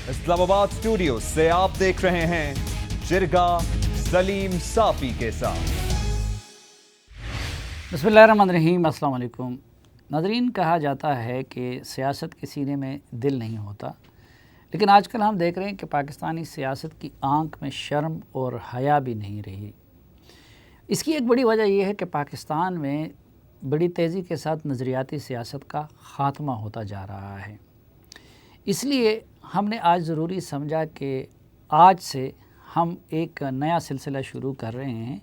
اسلام آباد اسٹوڈیو سے آپ دیکھ رہے ہیں جرگہ سلیم صافی کے ساتھ۔ بسم اللہ الرحمن الرحیم۔ السلام علیکم ناظرین، کہا جاتا ہے کہ سیاست کے سینے میں دل نہیں ہوتا، لیکن آج کل ہم دیکھ رہے ہیں کہ پاکستانی سیاست کی آنکھ میں شرم اور حیا بھی نہیں رہی۔ اس کی ایک بڑی وجہ یہ ہے کہ پاکستان میں بڑی تیزی کے ساتھ نظریاتی سیاست کا خاتمہ ہوتا جا رہا ہے۔ اس لیے ہم نے آج ضروری سمجھا کہ آج سے ہم ایک نیا سلسلہ شروع کر رہے ہیں۔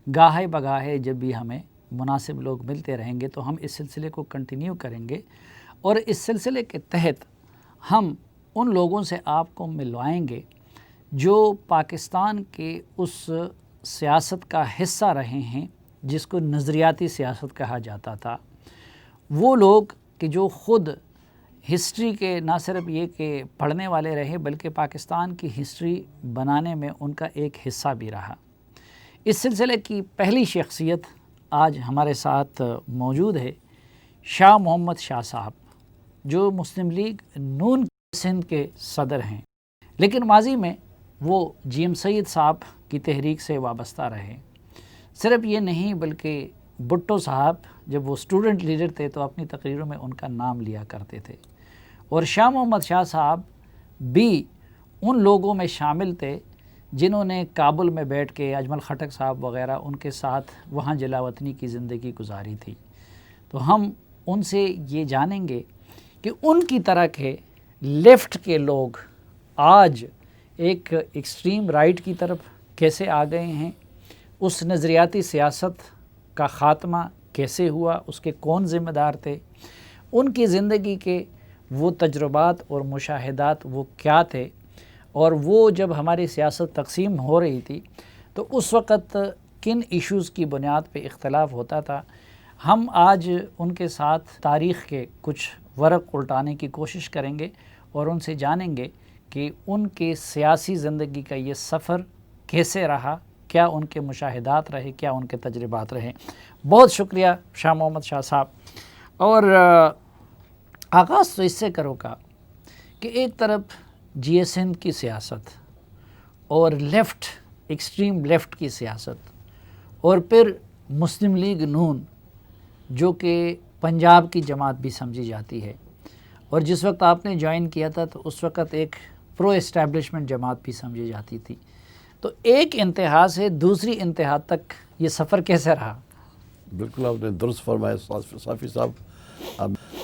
گاہے بگاہے جب بھی ہمیں مناسب لوگ ملتے رہیں گے تو ہم اس سلسلے کو کنٹینیو کریں گے، اور اس سلسلے کے تحت ہم ان لوگوں سے آپ کو ملوائیں گے جو پاکستان کے اس سیاست کا حصہ رہے ہیں جس کو نظریاتی سیاست کہا جاتا تھا۔ وہ لوگ کہ جو خود ہسٹری کے نہ صرف یہ کہ پڑھنے والے رہے بلکہ پاکستان کی ہسٹری بنانے میں ان کا ایک حصہ بھی رہا۔ اس سلسلے کی پہلی شخصیت آج ہمارے ساتھ موجود ہے، شاہ محمد شاہ صاحب، جو مسلم لیگ نون سندھ کے صدر ہیں، لیکن ماضی میں وہ جی ایم سید صاحب کی تحریک سے وابستہ رہے۔ صرف یہ نہیں بلکہ بھٹو صاحب جب وہ اسٹوڈنٹ لیڈر تھے تو اپنی تقریروں میں ان کا نام لیا کرتے تھے، اور شاہ محمد شاہ صاحب بھی ان لوگوں میں شامل تھے جنہوں نے کابل میں بیٹھ کے اجمل خٹک صاحب وغیرہ ان کے ساتھ وہاں جلا وطنی کی زندگی گزاری تھی۔ تو ہم ان سے یہ جانیں گے کہ ان کی طرح کے لیفٹ کے لوگ آج ایک ایکسٹریم رائٹ کی طرف کیسے آ گئے ہیں، اس نظریاتی سیاست کا خاتمہ کیسے ہوا، اس کے کون ذمہ دار تھے، ان کی زندگی کے وہ تجربات اور مشاہدات وہ کیا تھے، اور وہ جب ہماری سیاست تقسیم ہو رہی تھی تو اس وقت کن ایشوز کی بنیاد پہ اختلاف ہوتا تھا۔ ہم آج ان کے ساتھ تاریخ کے کچھ ورق الٹانے کی کوشش کریں گے اور ان سے جانیں گے کہ ان کے سیاسی زندگی کا یہ سفر کیسے رہا، کیا ان کے مشاہدات رہے، کیا ان کے تجربات رہے۔ بہت شکریہ شاہ محمد شاہ صاحب۔ اور آغاز تو اس سے کرو گا کہ ایک طرف جی ایس ہند کی سیاست اور لیفٹ، ایکسٹریم لیفٹ کی سیاست، اور پھر مسلم لیگ نون جو کہ پنجاب کی جماعت بھی سمجھی جاتی ہے، اور جس وقت آپ نے جوائن کیا تھا تو اس وقت ایک پرو اسٹیبلشمنٹ جماعت بھی سمجھی جاتی تھی۔ تو ایک انتہا سے دوسری انتہا تک یہ سفر کیسے رہا؟ بالکل آپ نے درست فرمایا صافی صاحب۔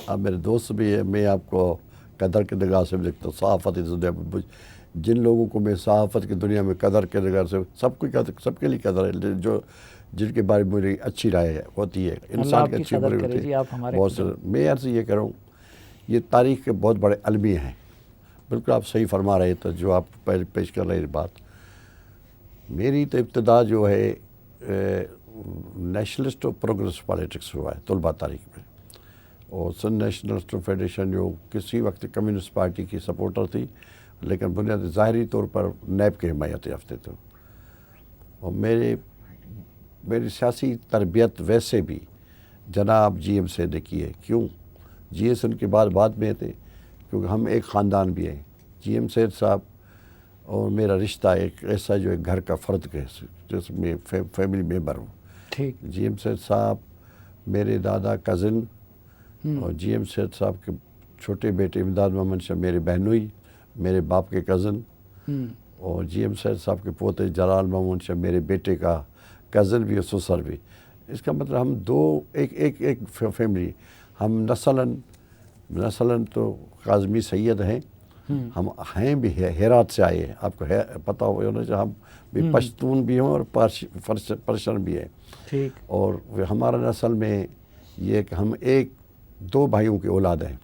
اب میرے دوست بھی ہے، میں آپ کو قدر کی نگاہ سے دیکھتا ہوں۔ صحافت دنیا میں جن لوگوں کو میں صحافت کی دنیا میں قدر کے نگاہ سے سب کے لیے قدر ہے، جو جن کے بارے میں میری اچھی رائے ہوتی ہے، انسان کی اچھی بری ہوتی ہے بہت سے۔ میں عرض یہ کروں، یہ تاریخ کے بہت بڑے المیہ ہیں۔ بالکل آپ صحیح فرما رہے تھے جو آپ پیش کر رہے بات۔ میری تو ابتدا جو ہے نیشنلسٹ اور پروگریس پالیٹکس ہوا ہے طلبہ تاریخ میں، اور سندھ نیشنلسٹ فیڈریشن جو کسی وقت کمیونسٹ پارٹی کی سپورٹر تھی لیکن بنیادی ظاہری طور پر نیب کے حمایت یافتہ تھے، اور میری سیاسی تربیت ویسے بھی جناب جی ایم سے نے کی ہے۔ کیوں جی ایس ان کے بعد میں تھے؟ کیونکہ ہم ایک خاندان بھی ہیں۔ جی ایم سید صاحب اور میرا رشتہ ایک ایسا جو ایک گھر کا فرد کے جس میں فیملی ممبر ہوں۔ ٹھیک۔ جی ایم سید صاحب میرے دادا کزن، اور جی ایم سید صاحب کے چھوٹے بیٹے امداد محمد شاہ میرے بہنوئی، میرے باپ کے کزن، اور جی ایم سید صاحب کے پوتے جلال محمد شاہ میرے بیٹے کا کزن بھی اور سسر بھی۔ اس کا مطلب ہم دو ایک فیملی، ہم نسلاً تو کاظمی سید ہیں، ہم ہیں بھی ہیرات سے آئے ہیں۔ آپ کو پتہ ہونا ہم بھی پشتون بھی ہیں اور پرشن بھی ہیں۔ ٹھیک۔ اور ہمارا نسل میں یہ کہ ہم دو بھائیوں کی اولاد ہیں۔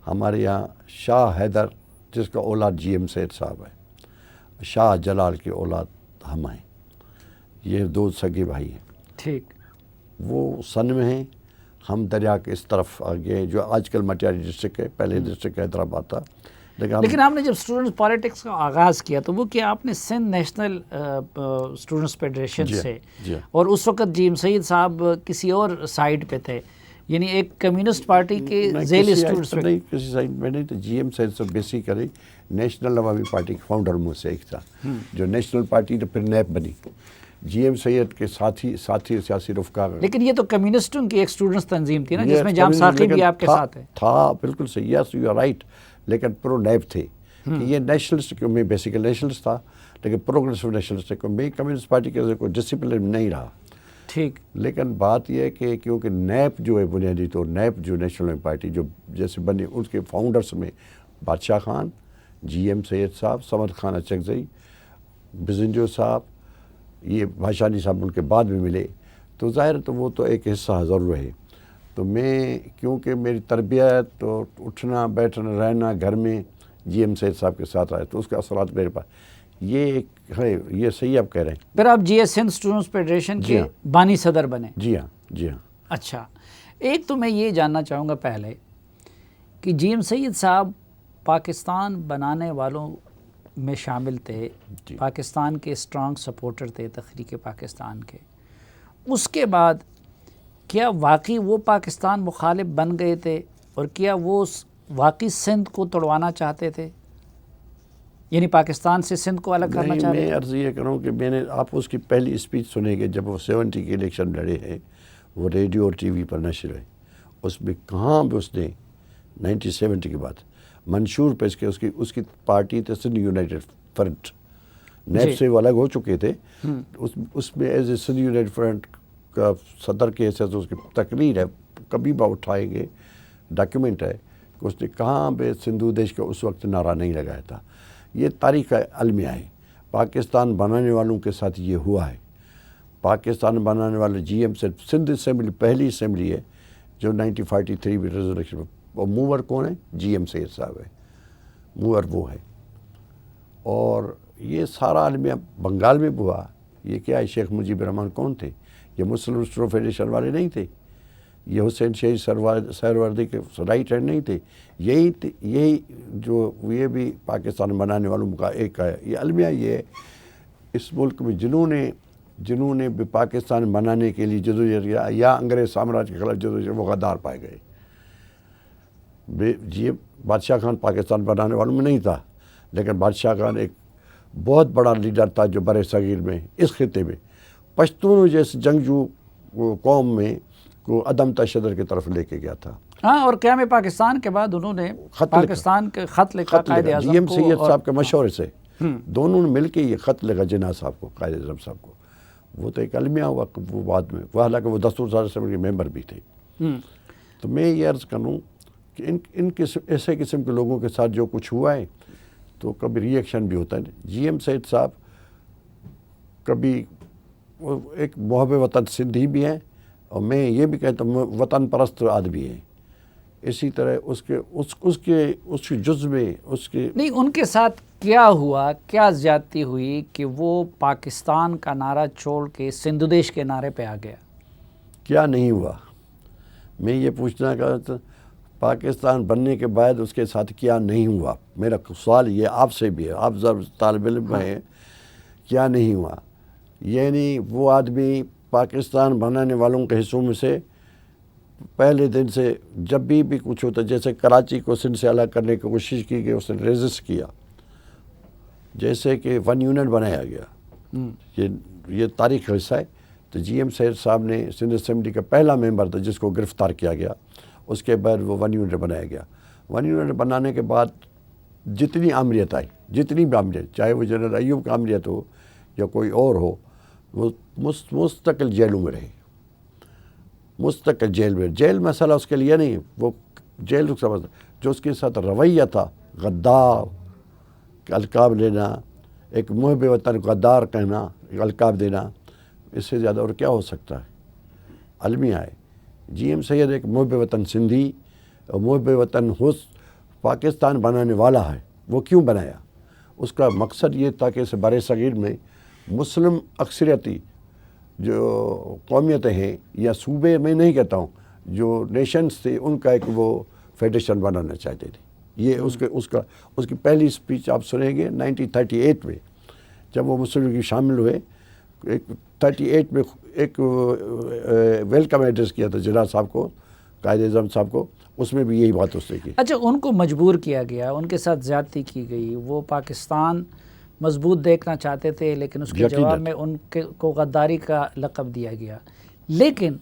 ہمارے یہاں شاہ حیدر جس کا اولاد جی ایم سید صاحب ہے، شاہ جلال کی اولاد ہم ہیں، یہ دو سگے بھائی ہیں۔ ٹھیک۔ وہ سن میں ہیں، ہم دریا کے اس طرف آگے جو آج کل مٹیاری ڈسٹرکٹ ہے، پہلے ڈسٹرکٹ حیدرآباد تھا۔ لیکن آپ نے جب اسٹوڈنٹس پالیٹکس کا آغاز کیا تو وہ کیا آپ نے سندھ نیشنل اسٹوڈنٹس فیڈریشن سے، اور اس وقت جی ایم سید صاحب کسی اور سائڈ پہ تھے، یعنی ایک کمیونسٹ پارٹی کے ذیل انسٹیٹیوٹس نہیں، کسی سائڈ میں نہیں. تو جی ایم سید صاحب بیسیکلی نیشنل عوامی پارٹی کے فاؤنڈر میں سے ایک تھا، جو نیشنل پارٹی تو پھر نیب بنی. جی ایم سید کے ساتھی سیاسی رفقا. لیکن یہ تو کمیونسٹوں کی ایک اسٹوڈنٹس تنظیم تھی نا، جس میں جام ساقی بھی آپ کے ساتھ ہے. تھا بالکل صحیح، یس یو آر رائٹ. لیکن پرو نیب تھے کہ یہ نیشنلسٹ کیوں، میں بیسیکل نیشنلسٹ تھا لیکن پروگریسو نیشنلسٹ تھے. میں کمیونسٹ پارٹی کے کوئی ڈسپلن نہیں رہا. ٹھیک. لیکن بات یہ ہے کہ کیونکہ نیب جو ہے بنیادی طور نیب جو نیشنل پارٹی جو جیسے بنی، اس کے فاؤنڈرس میں بادشاہ خان، جی ایم سید صاحب، سمد خان اچکزئی، بزنجو صاحب، یہ بھاشانی صاحب ان کے بعد میں ملے. تو ظاہر تو وہ تو ایک حصہ ضرور ہے. تو میں کیونکہ میری تربیت تو اٹھنا بیٹھنا رہنا گھر میں جی ایم سید صاحب کے ساتھ آئے، تو اس کے اثرات میرے پاس یہ ایک ہے. یہ صحیح آپ کہہ رہے ہیں. پھر آپ جی ایس ہند اسٹوڈنٹس فیڈریشن کے بانی صدر بنے. جی ہاں جی ہاں. اچھا، ایک تو میں یہ جاننا چاہوں گا پہلے کہ جی ایم سید صاحب پاکستان بنانے والوں میں شامل تھے، پاکستان کے اسٹرانگ سپورٹر تھے تحریک پاکستان کے. اس کے بعد کیا واقعی وہ پاکستان مخالف بن گئے تھے، اور کیا وہ واقعی سندھ کو توڑوانا چاہتے تھے، یعنی پاکستان سے سندھ کو الگ کرنا چاہ رہے میں تھے؟ عرض یہ کروں کہ میں نے آپ اس کی پہلی اسپیچ سنے گے جب وہ 70 کے الیکشن لڑے ہیں، وہ ریڈیو اور ٹی وی پر نشر ہے. اس میں کہاں بھی اس نے 1970 کے بعد منشور پیش کیا. اس کی پارٹی تھے سندھ یونائٹڈ فرنٹ، نیب سے وہ الگ ہو چکے تھے. اس میں as a Sindh United front کا صدر کے حیثیت اس کی تقریر ہے، کبھی بھی اٹھائیں گے، ڈاکیومنٹ ہے کہ اس نے کہاں بھی سندھو دیش کا اس وقت نعرہ نہیں لگایا تھا. یہ تاریخ المیہ ہے. پاکستان بنانے والوں کے ساتھ یہ ہوا ہے. پاکستان بنانے والے جی ایم سے سندھ اسمبلی پہلی اسمبلی ہے جو 1943 میں ریزولیوشن، اور موور کون ہے؟ جی ایم سید صاحب ہے، موور وہ ہے. اور یہ سارا المیہ بنگال میں بھی ہوا. یہ کیا ہے، شیخ مجیب الرحمان کون تھے؟ یہ مسلم اسٹوڈنٹ فیڈریشن والے نہیں تھے. یہ حسین شہید سہروردی کے رائٹ ہینڈ نہیں تھے. یہی جو یہ بھی پاکستان بنانے والوں کا ایک ہے. یہ المیہ یہ ہے اس ملک میں جنہوں نے بھی پاکستان بنانے کے لیے جدوجہد یا انگریز سامراج کے خلاف جدوجہد، وہ غدار پائے گئے. یہ بادشاہ خان پاکستان بنانے والوں میں نہیں تھا، لیکن بادشاہ خان ایک بہت بڑا لیڈر تھا جو بر صغیر میں اس خطے میں پشتون جیسے جنگجو قوم میں کو عدم تشدد کی طرف لے کے گیا تھا. ہاں، اور قیام پاکستان کے بعد انہوں نے پاکستان کے خط لکھا قائد اعظم کو. جی ایم سید صاحب کے مشورے سے دونوں نے مل کے یہ خط لکھا جناح صاحب کو، قائد اعظم صاحب کو. وہ تو ایک المیہ ہوا وہ بعد میں، وہ حالانکہ وہ دستور ساز اسمبلی کے ممبر بھی تھے. تو میں یہ عرض کروں کہ ان ایسے قسم کے لوگوں کے ساتھ جو کچھ ہوا ہے تو کبھی ری ایکشن بھی ہوتا ہے. جی ایم سید صاحب کبھی ایک محب وطن سندھی بھی ہیں، اور میں یہ بھی کہتا ہوں وطن پرست آدمی ہے. اسی طرح اس کے جذبے اس کے نہیں، ان کے ساتھ کیا ہوا، کیا زیادتی ہوئی کہ وہ پاکستان کا نعرہ چھوڑ کے سندھ دیش کے نعرے پہ آ گیا؟ کیا نہیں ہوا؟ میں یہ پوچھنا چاہتا پاکستان بننے کے بعد اس کے ساتھ کیا نہیں ہوا. میرا سوال یہ آپ سے بھی ہے، آپ ضرور طالب علم ہیں. کیا نہیں ہوا یعنی وہ آدمی پاکستان بنانے والوں کے حصوں میں سے پہلے دن سے جب بھی کچھ ہوتا، جیسے کراچی کو سندھ سے الگ کرنے کی کوشش کی گئی، اس نے ریزسٹ کیا. جیسے کہ ون یونٹ بنایا گیا، یہ تاریخ کا حصہ ہے. تو جی ایم سید صاحب نے سندھ اسمبلی کا پہلا ممبر تھا جس کو گرفتار کیا گیا. اس کے بعد وہ ون یونٹ بنایا گیا. ون یونٹ بنانے کے بعد جتنی آمریت آئی، جتنی بھی آمریت، چاہے وہ جنرل ایوب کا آمریت ہو یا کوئی اور ہو، وہ مستقل جیلوں میں رہے. مستقل جیل میں، جیل مسئلہ اس کے لیے نہیں، وہ جیل سمجھتا جو اس کے ساتھ رویہ تھا، غدار القاب لینا، ایک محب وطن غدار کہنا، القاب دینا، اس سے زیادہ اور کیا ہو سکتا ہے؟ المیہ ہے. جی ایم سید ایک محب وطن سندھی اور محب وطن پاکستان بنانے والا ہے. وہ کیوں بنایا؟ اس کا مقصد یہ تھا کہ اس بر صغیر میں مسلم اکثریتی جو قومیتیں ہیں، یا صوبے میں نہیں کہتا ہوں، جو نیشنز تھے، ان کا ایک وہ فیڈریشن بنانا چاہتے تھے. یہ اس کی پہلی اسپیچ آپ سنیں گے 1938 میں، جب وہ مسلم لیگ شامل ہوئے. 38 میں ایک ویلکم ایڈریس کیا تھا جناح صاحب کو قائد اعظم صاحب کو، اس میں بھی یہی بات اس نے کی۔ اچھا، ان کو مجبور کیا گیا، ان کے ساتھ زیادتی کی گئی، وہ پاکستان مضبوط دیکھنا چاہتے تھے لیکن اس کے جواب میں ان کو غداری کا لقب دیا گیا، لیکن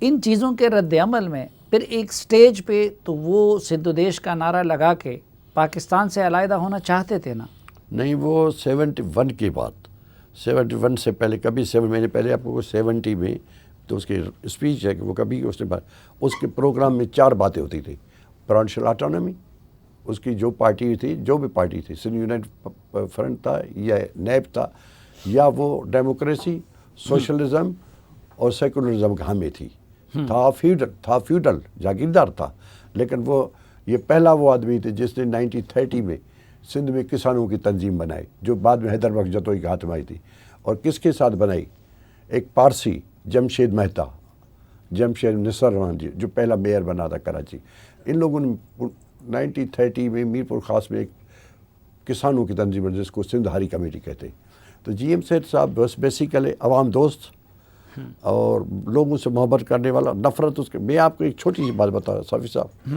ان چیزوں کے رد عمل میں پھر ایک سٹیج پہ تو وہ سندھ دیش کا نعرہ لگا کے پاکستان سے علیحدہ ہونا چاہتے تھے نا؟ نہیں، وہ 71 کی بات، 71 سے پہلے کبھی 7 مہینے پہلے آپ کو 70 میں تو اس کی اسپیچ ہے کہ وہ کبھی اس نے اس کے پروگرام میں 4 باتیں ہوتی تھی: پروونشل آٹونمی، اس کی جو پارٹی تھی، جو بھی پارٹی تھی، سندھ یونائٹڈ فرنٹ تھا یا نیب تھا، یا وہ ڈیموکریسی، سوشلزم اور سیکولرزم کا حامی تھی، تھا فیوڈل جاگیردار تھا، لیکن وہ یہ پہلا وہ آدمی تھے جس نے 1930 میں سندھ میں کسانوں کی تنظیم بنائی، جو بعد میں حیدر بخش جتوئی کے ہاتھ میں آئی تھی، اور کس کے ساتھ بنائی؟ ایک پارسی، جمشید مہتا، جمشید نثر رحمان جی، جو پہلا میئر بنا تھا کراچی۔ ان لوگوں نے 1930 میں میرپور خاص میں ایک کسانوں کی تنظیم بنائی جس کو سندھ ہاری کمیٹی کہتے ہیں۔ تو جی ایم سید صاحب بس بیسیکلی عوام دوست اور لوگوں سے محبت کرنے والا، نفرت اس کے۔ میں آپ کو ایک چھوٹی سی بات بتا رہا صافی صاحب،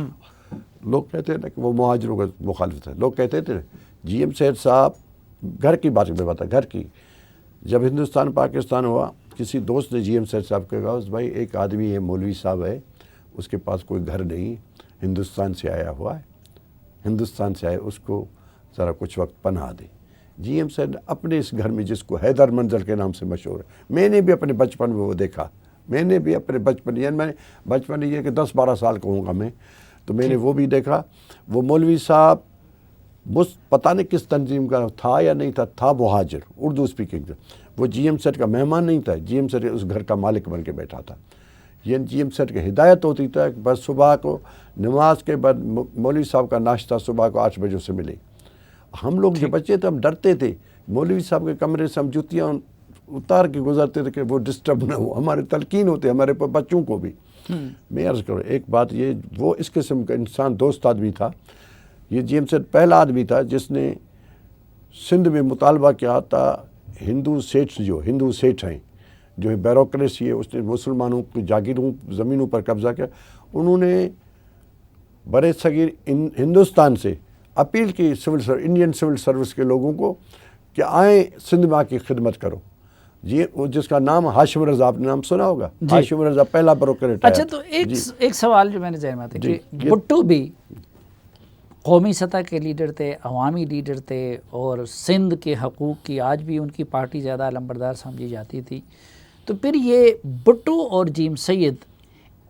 لوگ کہتے ہیں نا کہ وہ مہاجروں کا مخالف ہے، لوگ کہتے تھے جی ایم سید صاحب، گھر کی بات میں بتا، گھر کی، جب ہندوستان پاکستان ہوا، کسی دوست نے جی ایم سید صاحب کو کہا بھائی ایک آدمی ہے، مولوی صاحب ہے، اس کے پاس کوئی گھر نہیں، ہندوستان سے آیا ہوا ہے، ہندوستان سے آئے، اس کو ذرا کچھ وقت پناہ دے۔ جی ایم سید اپنے اس گھر میں، جس کو حیدر منزل کے نام سے مشہور ہے، میں نے بھی اپنے بچپن میں وہ دیکھا، میں نے بھی اپنے بچپن، یعنی میں نے بچپن یہ کہ 10-12 سال کا ہوں گا میں، تو میں نے وہ بھی دیکھا۔ وہ مولوی صاحب پتہ نہیں کس تنظیم کا تھا یا نہیں تھا مہاجر، اردو اسپیکنگ تھا، وہ جی ایم سیٹ کا مہمان نہیں تھا، جی ایم سیٹ اس گھر کا مالک بن کے بیٹھا تھا۔ یہ جی ایم سیٹ کی ہدایت ہوتی تھا کہ بس صبح کو نماز کے بعد مولوی صاحب کا ناشتہ صبح کو 8 بجے سے ملے۔ ہم لوگ جو بچے تھے ہم ڈرتے تھے، مولوی صاحب کے کمرے سے ہم جوتیاں اتار کے گزرتے تھے کہ وہ ڈسٹرب نہ ہو، ہمارے تلقین ہوتے ہمارے بچوں کو بھی۔ میں عرض کروں ایک بات، یہ وہ اس قسم کا انسان دوست آدمی تھا۔ یہ جی ایم سیٹ پہلا آدمی تھا جس نے سندھ میں مطالبہ کیا تھا، ہندو سیٹس جو ہندو سیٹ ہیں، جو بیوروکریسی ہے، اس نے مسلمانوں کی جاگیروں زمینوں پر قبضہ کیا۔ انہوں نے برے صغیر ہندوستان سے اپیل کی انڈین سول سروس کے لوگوں کو کہ آئیں سندھ میں آ کی خدمت کرو۔ جی جس کا نام ہاشم رضا، آپ نے نام سنا ہوگا، ہاشم رضا پہلا بیوروکریٹ۔ اچھا، تو ایک سوال جو میں نے ذہن میں آتا ہے کہ بھٹو بھی قومی سطح کے لیڈر تھے، عوامی لیڈر تھے، اور سندھ کے حقوق کی آج بھی ان کی پارٹی زیادہ علمبردار سمجھی جاتی تھی، تو پھر یہ بھٹو اور جیم سید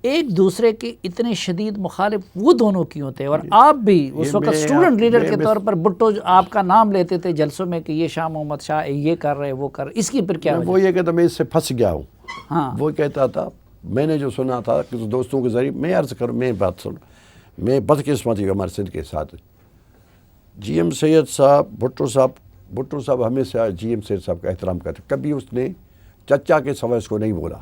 ایک دوسرے کے اتنے شدید مخالف وہ دونوں کیوں تھے؟ اور آپ بھی اس وقت اسٹوڈنٹ لیڈر کے طور پر بھٹو آپ کا نام لیتے تھے جلسوں میں کہ یہ شاہ محمد شاہ یہ کر رہے وہ کر رہے، اس کی پھر کیا وجہ؟ وہ یہ کہتا میں اس سے پھنس گیا ہوں۔ ہاں، وہ کہتا تھا، میں نے جو سنا تھا کہ دوستوں کے ذریعے، میں عرض کروں، میں بات سن، میں بدقسمتی ہمارے سندھ کے ساتھ جی ایم سید صاحب، بھٹو صاحب ہمیشہ جی ایم سید صاحب کا احترام کرتے، کبھی اس نے چچا کے سوا اس کو نہیں بولا۔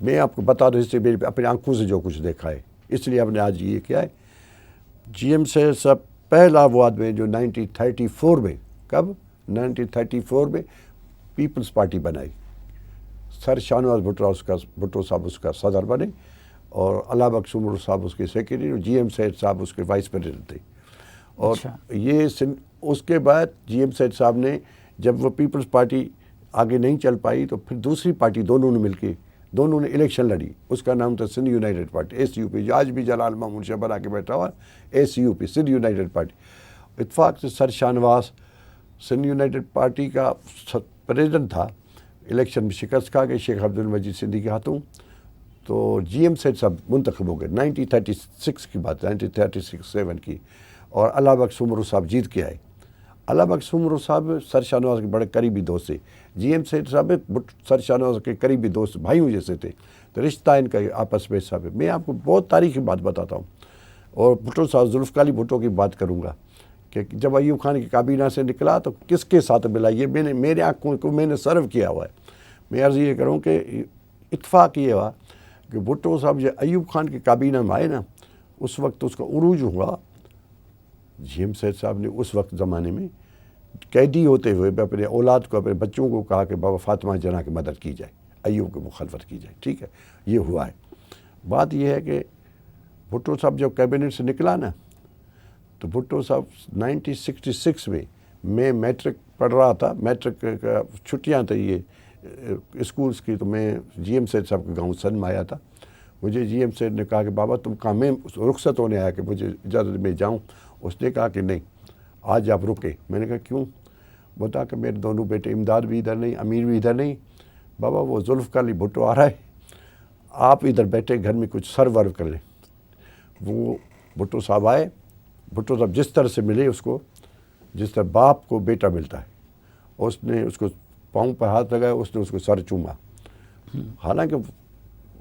میں آپ کو بتا دوں، اس سے میری اپنی آنکھوں سے جو کچھ دیکھا ہے، اس لیے ہم نے آج یہ کیا ہے۔ جی ایم سید صاحب پہلا وہ آدمی جو 1934 میں، کب 1934 میں پیپلز پارٹی بنائی، سر شاہنواز بھٹو صاحب اس کا صدر بنے، اور علامہ بخش عمر صاحب اس کے سیکریٹری، اور جی ایم سید صاحب اس کے وائس پریزیڈنٹ تھے۔ اور یہ اس کے بعد جی ایم سید صاحب نے، جب وہ پیپلز پارٹی آگے نہیں چل پائی تو پھر دوسری پارٹی دونوں نے مل کے دونوں نے الیکشن لڑی، اس کا نام تھا Sindh United party, S U P, جو آج بھی جلال محمود شاہ بنا کے بیٹھا ہوا S U P, Sindh United party. اتفاق سے سر شاہنواز سندھ یونائٹڈ پارٹی کا پریزیڈنٹ تھا، الیکشن میں شکست کھا گئے شیخ عبد المجید سندھی کے ہاتھوں، تو جی ایم سید صاحب منتخب ہو گئے 1936 کی بات، 1936-7 کی، اور علامہ بخش عمر صاحب جیت کے آئے۔ علامہ بخش عمر صاحب سر شاہنواز کے بڑے قریبی دوست تھے، جی ایم سید صاحب سر شاہنواز کے قریبی دوست، بھائیوں جیسے تھے، تو رشتہ ان کا آپس میں صاحب۔ میں آپ کو بہت تاریخی بات بتاتا ہوں، اور بھٹو صاحب ذوالفقار علی بھٹو کی بات کروں گا کہ جب ایوب خان کی کابینہ سے نکلا تو کس کے ساتھ ملا، یہ میں نے میرے آنکھوں کو میں نے سرو کیا ہوا ہے۔ میں عرض یہ کروں کہ اتفاق یہ ہوا کہ بھٹو صاحب جب ایوب خان کی کابینہ میں آئے نا، اس وقت اس کا عروج ہوا۔ جی ایم سید صاحب نے اس وقت زمانے میں قیدی ہوتے ہوئے اپنے اولاد کو، اپنے بچوں کو کہا کہ بابا فاطمہ جناح کی مدد کی جائے، ایوب کی مخالفت کی جائے، ٹھیک ہے، یہ ہوا ہے۔ بات یہ ہے کہ بھٹو صاحب جب کیبنٹ سے نکلا نا تو بھٹو صاحب 1966 میں میٹرک پڑھ رہا تھا، میٹرک کا چھٹیاں تھیں یہ اسکولس کی، تو میں جی ایم سیٹھ صاحب کے گاؤں سن میں آیا تھا. مجھے جی ایم سیٹھ نے کہا کہ بابا تم کہاں، میں رخصت ہونے آیا کہ مجھے اجازت میں جاؤں. اس نے کہا کہ نہیں آج آپ رکے. میں نے کہا کیوں؟ بتا کہ میرے دونوں بیٹے امداد بھی ادھر نہیں، امیر بھی ادھر نہیں. بابا وہ ذوالفقار علی بھٹو آ رہا ہے، آپ ادھر بیٹھے گھر میں کچھ سرو ورو کر لیں. وہ بھٹو صاحب آئے. بھٹو صاحب جس طرح سے ملے اس کو، جس طرح باپ کو بیٹا ملتا ہے، اس نے اس کو پاؤں پر ہاتھ لگایا، اس نے اس کو سر چوما. حالانکہ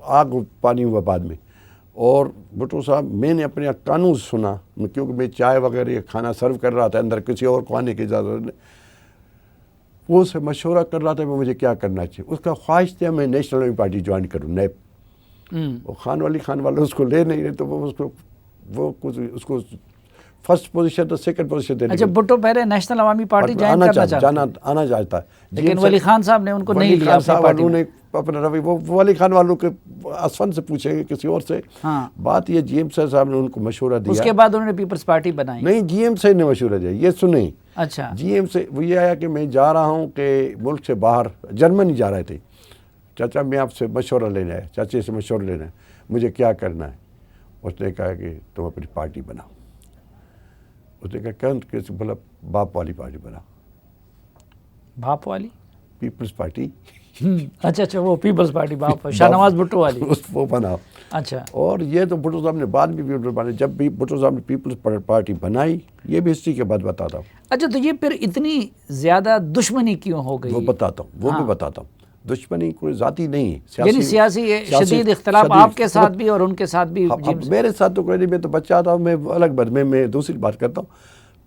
آگ پانی ہوا بعد میں. اور بھٹو صاحب میں نے اپنے قانون سنا، کیونکہ میں چائے وغیرہ کھانا سرو کر رہا تھا، اندر کسی اور کو آنے کی اجازت نہیں. وہ سے مشورہ کر رہا تھا کہ مجھے کیا کرنا چاہیے. اس کا خواہش تھا میں نیشنل عوامی پارٹی جوائن کروں، نیب. وہ خان والے اس کو لے نہیں رہے، تو وہ اس کو فرسٹ پوزیشن تو سیکنڈ پوزیشن دینے. اچھا بھٹو پہلے نیشنل عوامی پارٹی جوائن کرنا چاہتے ہیں، آنا چاہتا ہے، لیکن ولی خان صاحب نے ان کو نہیں لیا اپنی پارٹی میں. اپنا روی وہ ولی خان والوں کے اسفن سے پوچھیں گے کسی اور سے. بات یہ جی ایم صاحب نے ان کو مشورہ دیا. اس کے بعد انہوں نے پیپلز پارٹی بنائی. نہیں، جی ایم صاحب نے مشورہ دیا. یہ سنیں، اچھا جی ایم سے وہ یہ آیا کہ میں جا رہا ہوں کہ ملک سے باہر جرمنی جا رہے تھے. چاچا میں آپ سے مشورہ لینا ہے، چاچے سے مشورہ لینا ہے، مجھے کیا کرنا ہے. اس نے کہا کہ تم اپنی پارٹی بناؤ. اس نے کہا کہ بولا باپ والی پارٹی بناؤ. باپ والی پیپلز پارٹی. اچھا وہ پیپلز پارٹی باپ شاہ نواز بھٹو والی وہ بناؤ. اچھا. اور یہ تو بھٹو صاحب نے بعد میں بھی بنائی. جب بھی بھٹو صاحب نے پیپلز پارٹی بنائی، یہ بھی ہسٹری کے بعد بتاتا ہوں. اچھا تو یہ پھر اتنی زیادہ دشمنی کیوں ہو گئی؟ وہ بتاتا ہوں، وہ بھی بتاتا ہوں. دشمنی کوئی ذاتی نہیں ہے، یعنی سیاسی شدید اختلاف آپ کے ساتھ بھی اور ان کے ساتھ بھی. میرے ساتھ تو کوئی نہیں، میں تو بچہ تھا، میں الگ بات میں دوسری بات کرتا ہوں.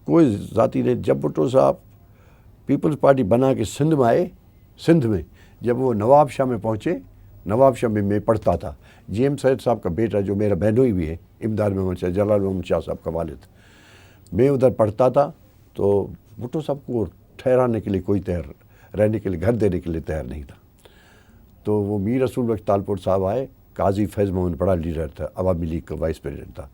کوئی ذاتی نہیں. جب بھٹو صاحب پیپلز پارٹی بنا کے سندھ میں آئے، سندھ میں جب وہ نواب شاہ میں پہنچے، نواب شاہ میں پڑھتا تھا. جی ایم سید صاحب کا بیٹا جو میرا بہنوئی بھی ہے، امداد محمد شاہ، جلال محمد شاہ صاحب کا والد، میں ادھر پڑھتا تھا. تو بھٹو صاحب کو ٹھہرانے کے لیے کوئی تیار، رہنے کے لیے گھر دینے کے لیے تیار نہیں تھا. تو وہ میر رسول بخش تالپور صاحب آئے. قاضی فیض محمد بڑا لیڈر تھا، عوامی لیگ کا وائس پریزیڈنٹ تھا.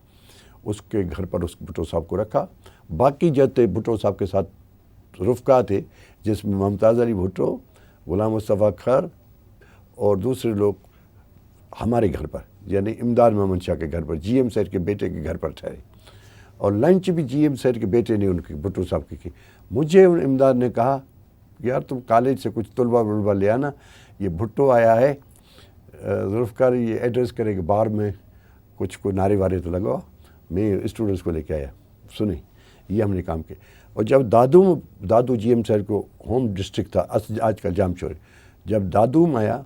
اس کے گھر پر اس بھٹو صاحب کو رکھا. باقی جتنے بھٹو صاحب کے ساتھ رفقا تھے، جس میں ممتاز علی بھٹو، غلام مصطفیٰ خیر اور دوسرے لوگ ہمارے گھر پر، یعنی امداد محمد شاہ کے گھر پر، جی ایم سیٹھ کے بیٹے کے گھر پر ٹھہرے. اور لنچ بھی جی ایم سیٹھ کے بیٹے نے ان کی بھٹو صاحب کی کی. مجھے امداد نے کہا یار تم کالج سے کچھ طلبہ لے آنا، یہ بھٹو آیا ہے، ذوالفقار یہ ایڈریس کرے کہ باہر میں کچھ کوئی نعرے وارے تو لگاؤ. میں اسٹوڈنٹس کو لے کے آیا. سنیں، یہ ہم نے کام کیا. اور جب دادو جی ایم سیٹھ کو ہوم ڈسٹرکٹ تھا، آج کل جام چوری، جب دادوم آیا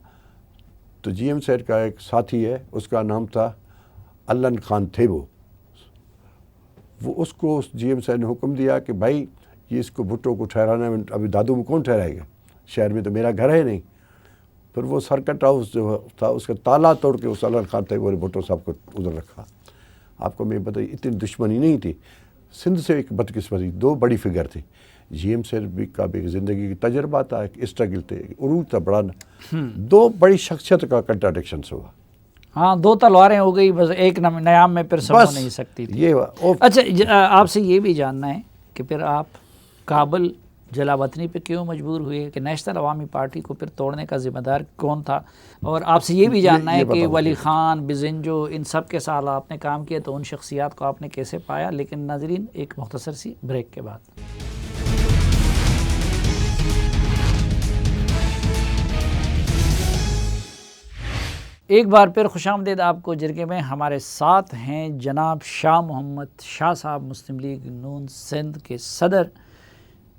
تو جی ایم سیٹھ کا ایک ساتھی ہے، اس کا نام تھا علن خان تھیبو. وہ اس کو جی ایم سیٹھ نے حکم دیا کہ بھائی یہ اس کو بھٹو کو ٹھہرانا ہے. ابھی دادو میں کون ٹھہرائے گا، شہر میں تو میرا گھر ہے نہیں. پھر وہ سرکٹ ہاؤس جو تھا اس کا تالا توڑ کے اس علن خان تھیبو نے بھٹو صاحب کو ادھر رکھا. آپ کو میں بتائی اتنی دشمنی نہیں تھی. سندھ سے ایک بدقسمتی، دو بڑی فگر تھی. جی ایم سیٹھ بھی کا بھی زندگی کی تجربہ تھا، ایک اسٹرگل تھے، عروج تھا بڑا. دو بڑی شخصیت کا کنٹراڈکشنس ہوا. ہاں، دو تلواریں ہو گئی، بس ایک نیام میں پھر سمجھ نہیں سکتی تھی. یہ اچھا آپ سے یہ بھی جاننا ہے کہ پھر آپ کابل جلا وطنی پہ کیوں مجبور ہوئے، کہ نیشنل عوامی پارٹی کو پھر توڑنے کا ذمہ دار کون تھا؟ اور آپ سے یہ بھی جاننا ہے کہ ولی خان، بزنجو، ان سب کے ساتھ آپ نے کام کیا، تو ان شخصیات کو آپ نے کیسے پایا؟ لیکن ناظرین ایک مختصر سی بریک کے بعد. ایک بار پھر خوش آمدید آپ کو. جرگے میں ہمارے ساتھ ہیں جناب شاہ محمد شاہ صاحب، مسلم لیگ نون سندھ کے صدر.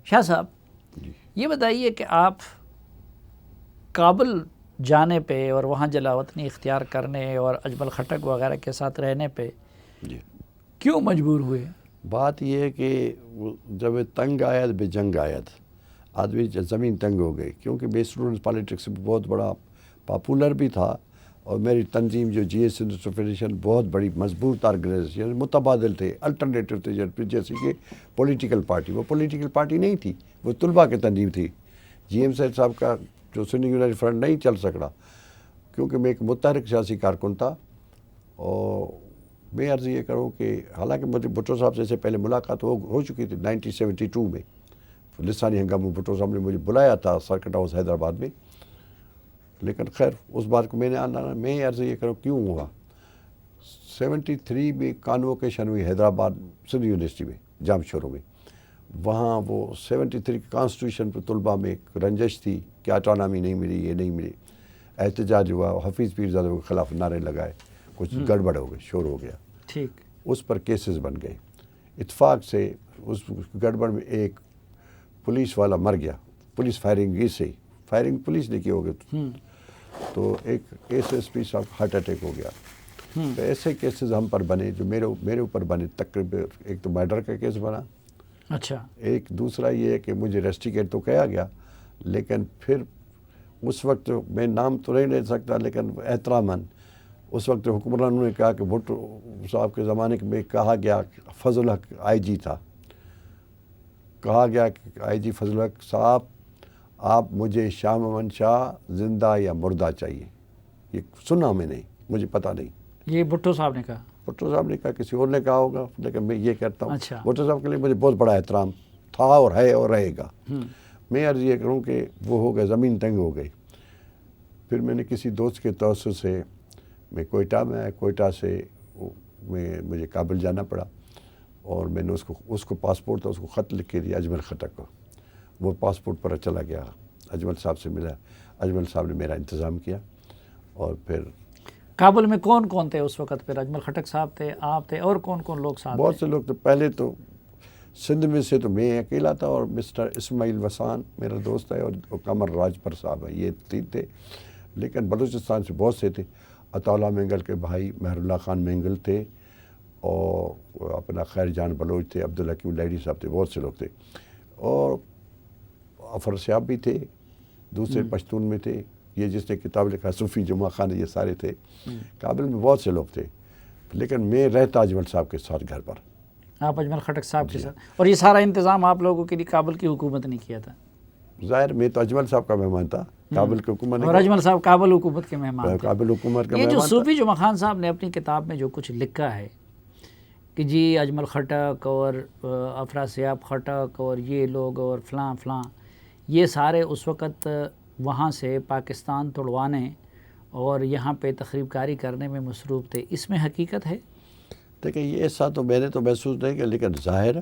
شاہ صاحب یہ بتائیے کہ آپ کابل جانے پہ اور وہاں جلا وطنی اختیار کرنے اور اجمل خٹک وغیرہ کے ساتھ رہنے پہ کیوں مجبور ہوئے؟ بات یہ ہے کہ جب تنگ آیت بے جنگ آیت، آدمی زمین تنگ ہو گئی. کیونکہ میں اسٹوڈنٹس پالیٹکس میں بہت بڑا پاپولر بھی تھا، اور میری تنظیم جو جی ایس فیڈریشن بہت بڑی مضبوط آرگنائزیشن، متبادل تھے، الٹرنیٹو تھے، جیسے کہ پولیٹیکل پارٹی. وہ پولیٹیکل پارٹی نہیں تھی، وہ طلباء کی تنظیم تھی. جی ایم سیٹھ صاحب کا جو سنی یونائٹڈ فرنٹ نہیں چل سکتا، کیونکہ میں ایک متحرک سیاسی کارکن تھا. اور میں عرض یہ کروں کہ حالانکہ مجھے بھٹو صاحب سے پہلے ملاقات ہو چکی تھی 1972 میں، لسانی ہنگامہ بھٹو صاحب نے مجھے بلایا تھا سرکٹ ہاؤس حیدرآباد میں، لیکن خیر اس بات کو میں نے آنا، میں عرض یہ کروں کیوں ہوا۔ 73 میں کانووکیشن ہوئی حیدرآباد سندھ یونیورسٹی میں جام شوروں میں، وہاں وہ 73 کے کانسٹیٹیوشن پہ طلباء میں ایک رنجش تھی کہ اٹانومی نہیں ملی، یہ نہیں ملی، احتجاج ہوا، حفیظ پیرزادہ کے خلاف نعرے لگائے، کچھ گڑبڑ ہو گئی، شور ہو گیا، ٹھیک، اس پر کیسز بن گئے۔ اتفاق سے اس گڑبڑ میں ایک پولیس والا مر گیا، پولیس فائرنگ سے، فائرنگ پولیس نے کی ہو گئی، تو ایک ایس ایس پی صاحب ہارٹ اٹیک ہو گیا۔ تو ایسے کیسز ہم پر بنے جو میرے اوپر بنے، تقریباً ایک تو مرڈر کا کیس بنا، اچھا، ایک دوسرا یہ ہے کہ مجھے ریسٹیکیٹ تو کیا گیا، لیکن پھر اس وقت میں نام تو نہیں لے سکتا، لیکن احتراماً اس وقت حکمرانوں نے کہا کہ بھٹو صاحب کے زمانے میں کہا گیا، فضل الحق آئی جی تھا، کہا گیا کہ آئی جی فضل الحق صاحب آپ مجھے شاہ محمد شاہ زندہ یا مردہ چاہیے، یہ سنا میں نہیں، مجھے پتہ نہیں، یہ بھٹو صاحب نے کہا؟ بھٹو صاحب نے کہا، کسی اور نے کہا ہوگا، لیکن میں یہ کہتا ہوں اچھا، بھٹو صاحب کے لیے مجھے بہت بڑا احترام تھا اور ہے اور رہے گا۔ میں عرض یہ کروں کہ وہ ہو گیا، زمین تنگ ہو گئی۔ پھر میں نے کسی دوست کے توسط سے میں کوئٹہ میں آیا، کوئٹہ سے مجھے کابل جانا پڑا، اور میں نے اس کو پاسپورٹ تھا، اس کو خط لکھ کے دیا اجمل خٹک کو، وہ پاسپورٹ پر چلا گیا، اجمل صاحب سے ملا، اجمل صاحب نے میرا انتظام کیا، اور پھر کابل میں کون کون تھے اس وقت پھر؟ اجمل خٹک صاحب تھے، آپ تھے، اور کون کون لوگ ساتھ؟ بہت سے لوگ تھے، پہلے تو سندھ میں سے تو میں اکیلا تھا، اور مسٹر اسماعیل وسان میرا دوست ہے، اور قمر راجپر صاحب ہے، یہ 3 تھے، لیکن بلوچستان سے بہت سے تھے، عطاءاللہ مینگل کے بھائی مہر اللہ خان مینگل تھے، اور اپنا خیر جان بلوچ تھے، عبدالحکیم لیڈی صاحب تھے، بہت سے لوگ تھے، اور افر صاحب بھی تھے، دوسرے پشتون میں تھے، یہ جس نے کتاب لکھا صوفی جمعہ خان، یہ سارے تھے۔ کابل میں بہت سے لوگ تھے، لیکن میں رہتا اجمل صاحب کے ساتھ گھر پر۔ آپ اجمل خٹک صاحب کے ساتھ، اور یہ سارا انتظام آپ لوگوں کے لیے کابل کی حکومت نے کیا تھا؟ ظاہر میں تو اجمل صاحب کا مہمان تھا، کابل کی حکومت نے، اور اجمل صاحب کابل حکومت کے مہمان تھے۔ کابل حکومت کا یہ جو مہمان تھا۔ صوفی جمعہ خان صاحب نے اپنی کتاب میں جو کچھ لکھا ہے کہ جی اجمل خٹک اور افراسیاب خٹک اور یہ لوگ اور فلاں فلاں، یہ سارے اس وقت وہاں سے پاکستان توڑوانے اور یہاں پہ تخریب کاری کرنے میں مصروف تھے، اس میں حقیقت ہے؟ دیکھیں یہ ایسا تو میں نے تو محسوس نہیں کیا، لیکن ظاہر ہے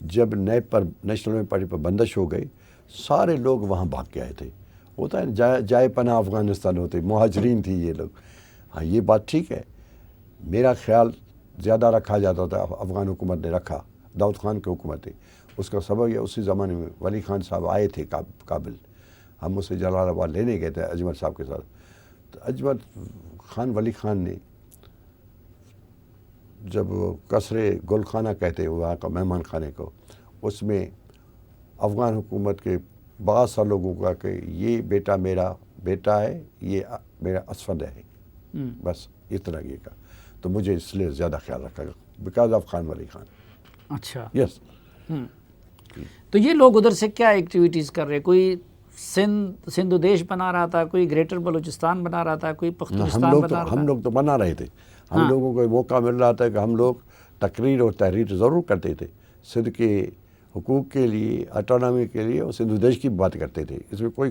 جب نیب پر نیشنل پارٹی پر بندش ہو گئی، سارے لوگ وہاں بھاگ کے آئے تھے، ہوتا ہے جائے پناہ افغانستان ہوتے، مہاجرین تھی یہ لوگ۔ ہاں یہ بات ٹھیک ہے، میرا خیال زیادہ رکھا جاتا تھا، افغان حکومت نے رکھا، داؤد خان کی حکومت تھی، اس کا سبب یہ اسی زمانے میں ولی خان صاحب آئے تھے کابل، ہم اسے جلال آباد لینے گئے تھے اجمل صاحب کے ساتھ، تو اجمل خان ولی خان نے جب قصر گل خانہ کہتے ہیں وہاں کا مہمان خانے کو، اس میں افغان حکومت کے بعض سا لوگوں کا کہ یہ بیٹا میرا بیٹا ہے، یہ میرا اسفند ہے، بس اتنا یہ کا، تو مجھے اس لیے زیادہ خیال رکھا گا بیکاز آف خان ولی خان۔ اچھا، یس۔ تو یہ لوگ ادھر سے کیا ایکٹیویٹیز کر رہے؟ کوئی سندھ دیش بنا رہا تھا، کوئی گریٹر بلوچستان بنا رہا تھا، کوئی پختونستان بنا رہا تھا؟ ہم لوگ تو بنا رہے تھے، ہم لوگوں کو موقع مل رہا تھا کہ ہم لوگ تقریر اور تحریر ضرور کرتے تھے، سندھ کے حقوق کے لیے، اٹانومی کے لیے، اور سندھ دیش کی بات کرتے تھے، اس میں کوئی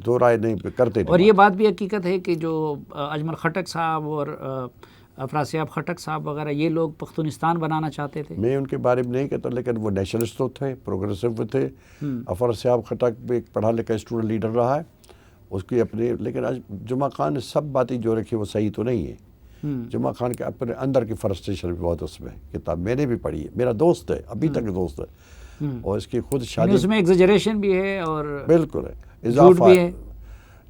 دو رائے نہیں کرتے تھے۔ اور یہ بات بھی حقیقت ہے کہ جو اجمل خٹک صاحب اور افراسیاب خٹک صاحب وغیرہ یہ لوگ پختونستان بنانا چاہتے تھے؟ میں ان کے بارے میں نہیں کہتا، لیکن وہ نیشنلسٹ تو تھے، پروگریسو تھے۔ افراسیاب خٹک بھی ایک پڑھا لکھا اسٹوڈنٹ لیڈر رہا ہے، اس کی اپنے، لیکن جمعہ خان نے سب باتیں جو رکھی وہ صحیح تو نہیں ہے۔ جمعہ خان کے اپنے اندر کی فرسٹریشن بھی بہت اس میں، کتاب میں نے بھی پڑھی ہے، میرا دوست ہے، ابھی تک دوست ہے، اور اس کی خود شادی اس میں ایگزیجریشن بھی ہے اور بالکل ہے،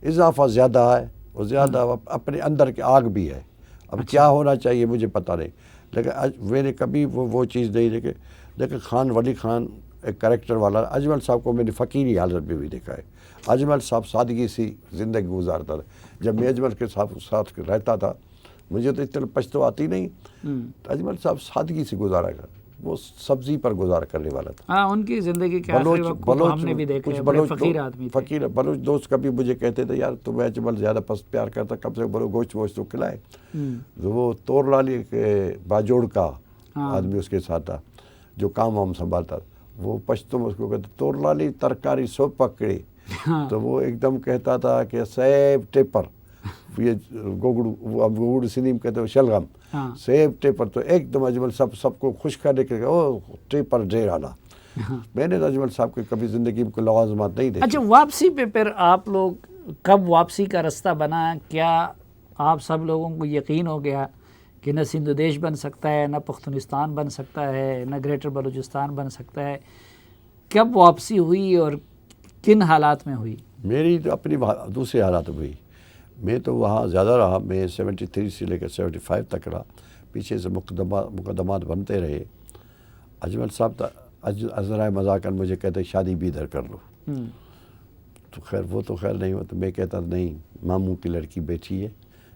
اضافہ زیادہ ہے، اور زیادہ اپنے اندر کی آگ بھی ہے۔ اب کیا ہونا چاہیے مجھے پتہ نہیں، لیکن میں نے کبھی وہ چیز نہیں دیکھی، لیکن خان ولی خان ایک کریکٹر والا۔ اجمل صاحب کو میں نے فقیری حالت میں بھی دیکھا ہے، اجمل صاحب سادگی سی زندگی گزارتا تھا۔ جب میں اجمل کے ساتھ رہتا تھا، مجھے تو اتنا پشتو آتی نہیں، تو اجمل صاحب سادگی سے گزارا گیا، وہ سبزی پر گزارا کرنے والا تھا. ہاں ان کی زندگی کے آخری وقت کو ہم نے بھی دیکھا ہے, بڑے فقیر آدمی تھے. فقیر بلوچ دوست کبھی مجھے کہتے تھے یار تم ایجمل زیادہ پیار کرتا, کم سے کم بولو گوشت ووشت تو کھلائے. وہ طور لالی کے باجوڑ کا آدمی اس کے ساتھ تھا جو کام وام سنبھالتا, وہ پشتو اس کو کہتے طور لالی ترکاری سو پکڑے, تو وہ ایک دم کہتا تھا کہ سیب ٹیپر, یہ گوگڑ سندھی میں کہتے ہیں شلغم, سیب ٹیپر, تو ایک دم اجمل سب کو خوش کرنے کے او ٹیپر ڈھیر آنا. میں نے اجمل صاحب کے کبھی زندگی میں کوئی لوازمات نہیں دیکھے. اچھا واپسی پہ پھر آپ لوگ کب واپسی کا رستہ بنا؟ کیا آپ سب لوگوں کو یقین ہو گیا کہ نہ سندھ دیش بن سکتا ہے, نہ پختونستان بن سکتا ہے, نہ گریٹر بلوچستان بن سکتا ہے؟ کب واپسی ہوئی اور کن حالات میں ہوئی؟ میری تو اپنی دوسرے حالات ہوئی. میں تو وہاں زیادہ رہا, میں 73 سے لے کر 75 تک رہا. پیچھے سے مقدمات بنتے رہے. اجمل صاحب ذرائع مذاکر مجھے کہتے شادی بھی ادھر کر لو, تو خیر وہ تو خیر نہیں ہوا, تو میں کہتا نہیں ماموں کی لڑکی بیٹھی ہے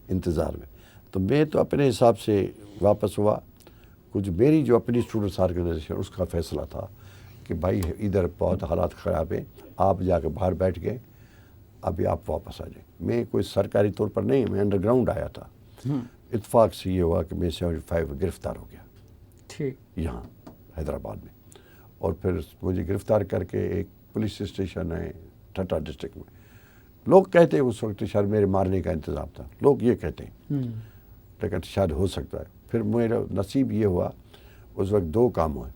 انتظار میں. تو میں تو اپنے حساب سے واپس ہوا. کچھ میری جو اپنی اسٹوڈنٹس آرگنائزیشن اس کا فیصلہ تھا کہ بھائی ادھر بہت حالات خراب ہیں, آپ جا کے باہر بیٹھ گئے, ابھی آپ واپس آ جائیں. میں کوئی سرکاری طور پر نہیں, میں انڈر گراؤنڈ آیا تھا. اتفاق سے یہ ہوا کہ میں 75 گرفتار ہو گیا ٹھیک یہاں حیدرآباد میں, اور پھر مجھے گرفتار کر کے ایک پولیس اسٹیشن ہے ٹھٹا ڈسٹرکٹ میں. لوگ کہتے ہیں اس وقت شاید میرے مارنے کا انتظام تھا, لوگ یہ کہتے ہیں, لیکن شاید ہو سکتا ہے. پھر میرا نصیب یہ ہوا, اس وقت دو کام ہوئے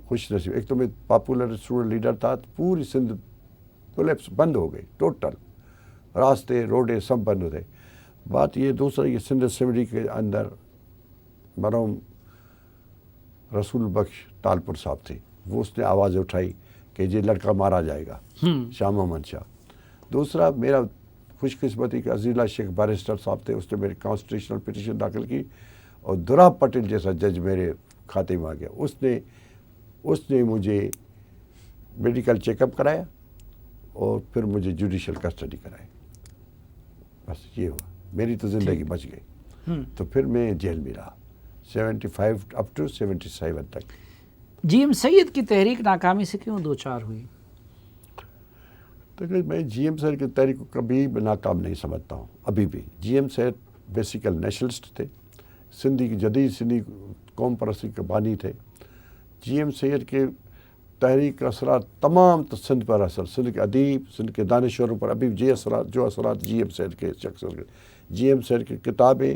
خوش نصیب. ایک تو میں پاپولر اسٹوڈنٹ لیڈر تھا, پوری سندھ کولیپس بند ہو گئی ٹوٹل, راستے روڈیں سب بند ہوتے. بات یہ دوسرا یہ سندھ اسمبلی کے اندر مرحوم رسول بخش تالپور صاحب تھے, وہ اس نے آواز اٹھائی کہ یہ لڑکا مارا جائے گا, شاہ محمد شاہ. دوسرا میرا خوش قسمتی کہ عزیز اللہ شیخ بیرسٹر صاحب تھے, اس نے میری کانسٹیٹیوشنل پٹیشن داخل کی, اور درا پٹیل جیسا جج میرے کھاتے میں آ گیا. اس نے مجھے میڈیکل چیک اپ کرایا اور پھر مجھے جوڈیشل کسٹڈی کرائی. بس یہ ہوا, میری تو زندگی بچ گئی. تو پھر میں جیل میں رہا 75 اپ ٹو 77 تک. جی ایم سید کی تحریک ناکامی سے کیوں دو چار ہوئی؟ میں جی ایم سید کی تحریک کو کبھی ناکام نہیں سمجھتا ہوں. ابھی بھی جی ایم سید بیسیکل نیشنلسٹ تھے, سندھی کی جدید سندھی قوم پرستی کے بانی تھے. جی ایم سید کے تحریک کا اثرات تمام تو سندھ پر اثر, سندھ کے ادیب, سندھ کے دانشوروں پر ابھی جو اثرات جی ایم سید کے شخص, جی ایم سید کی کتابیں,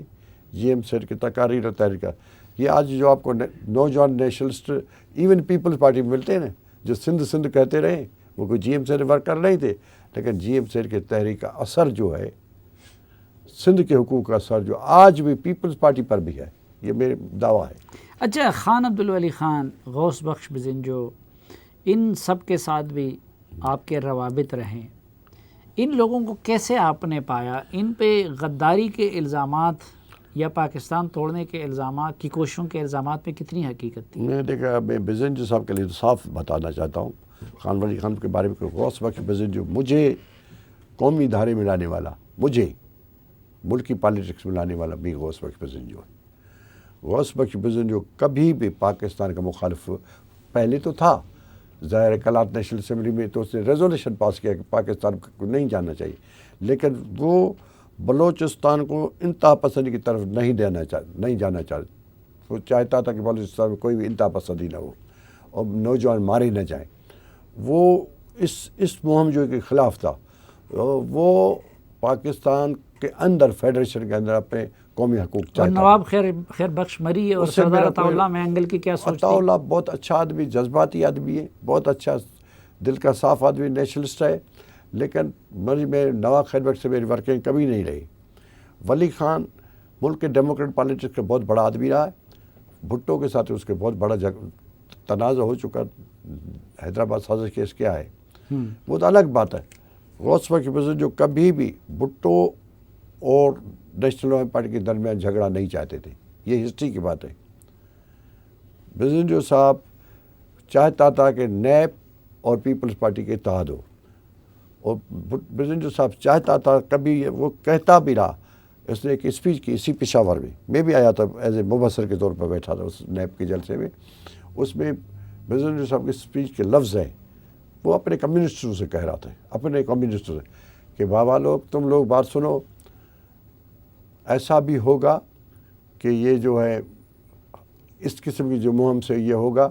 جی ایم سید کی تقاریر اور تحریکات. یہ آج جو آپ کو نوجوان نیشنلسٹ ایون پیپلز پارٹی میں ملتے ہیں نا, جو سندھ کہتے رہے, وہ کوئی جی ایم سید ورکر نہیں تھے, لیکن جی ایم سید کے تحریک کا اثر جو ہے, سندھ کے حقوق کا اثر جو آج بھی پیپلز پارٹی پر بھی ہے, یہ میرے دعویٰ ہے. اچھا خان عبدالولی خان, غوث بخش بزنجو, ان سب کے ساتھ بھی آپ کے روابط رہیں, ان لوگوں کو کیسے آپ نے پایا؟ ان پہ غداری کے الزامات یا پاکستان توڑنے کے الزامات کی کوششوں کے الزامات میں کتنی حقیقت تھی؟ میں دیکھا, میں بزنجو صاحب کے لیے صاف بتانا چاہتا ہوں, خان ولی خان کے بارے میں. غوث بخش بزنجو مجھے قومی دھارے میں لانے والا, مجھے ملکی پالیٹکس میں لانے والا بھی غوث بخش بزنجو ہے. غوث بخش بزنجو کبھی بھی پاکستان کا مخالف پہلے تو تھا, ظاہر کلات نیشنل اسمبلی میں تو اس نے ریزولوشن پاس کیا کہ پاکستان کو نہیں جانا چاہیے, لیکن وہ بلوچستان کو انتہا پسندی کی طرف نہیں جانا چاہتا. وہ چاہتا تھا کہ بلوچستان میں کوئی بھی انتہا پسندی نہ ہو اور نوجوان مارے نہ جائیں. وہ اس مہم جو کے خلاف تھا. وہ پاکستان کے اندر فیڈریشن کے اندر اپنے قومی حقوق چاہتا. اور نواب خیر بخش مری اور سردار عطا اللہ مینگل کی کیا سوچ تھی؟ عطا اللہ بہت اچھا آدمی, جذباتی آدمی ہے, بہت اچھا دل کا صاف آدمی, نیشنلسٹ ہے, لیکن میں نواب خیر بخش سے میری ورکنگ کبھی نہیں رہی. ولی خان ملک کے ڈیموکریٹ پالیٹکس کا بہت بڑا آدمی رہا ہے. بھٹو کے ساتھ اس کے بہت بڑا تنازع ہو چکا, حیدرآباد سازش کیس کیا ہے, وہ تو الگ بات ہے. غوث بخش بزنجو کبھی بھی بھٹو اور نیشنل عوام پارٹی کے درمیان جھگڑا نہیں چاہتے تھے, یہ ہسٹری کی بات ہے. بزنجو صاحب چاہتا تھا کہ نیب اور پیپلز پارٹی کے اتحاد ہو, اور بزنجو صاحب چاہتا تھا, کبھی وہ کہتا بھی رہا. اس نے ایک اسپیچ کی اسی پشاور میں بھی آیا تھا, ایز اے مبصر کے طور پر بیٹھا تھا اس نیب کے جلسے میں. اس میں بیزنجو صاحب کی اسپیچ کے لفظ ہیں، وہ اپنے کمیونسٹوں سے کہہ رہا تھا، اپنے کمیونسٹوں سے کہ بابا لوگ تم لوگ بات سنو، ایسا بھی ہوگا کہ یہ جو ہے اس قسم کی جو مہم سے یہ ہوگا،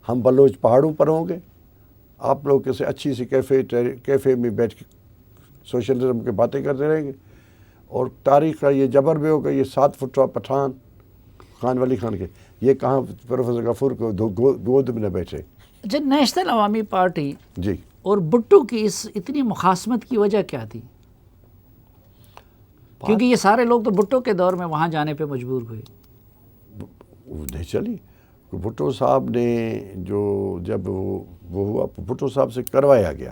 ہم بلوچ پہاڑوں پر ہوں گے، آپ لوگ کیسے اچھی سی کیفے میں بیٹھ کے سوشلزم کی باتیں کرتے رہیں گے، اور تاریخ کا یہ جبر بھی ہوگا، یہ 7 فٹ پٹھان خان ولی خان کے، یہ کہاں پروفیسر غفور کو گود میں نہ بیٹھے۔ اچھا، نیشنل عوامی پارٹی جی اور بھٹو کی اس اتنی مخاصمت کی وجہ کیا تھی؟ کیونکہ یہ سارے لوگ تو بھٹو کے دور میں وہاں جانے پہ مجبور ہوئے۔ نہیں چلی، بھٹو صاحب نے جو جب وہ ہوا، بھٹو صاحب سے کروایا گیا،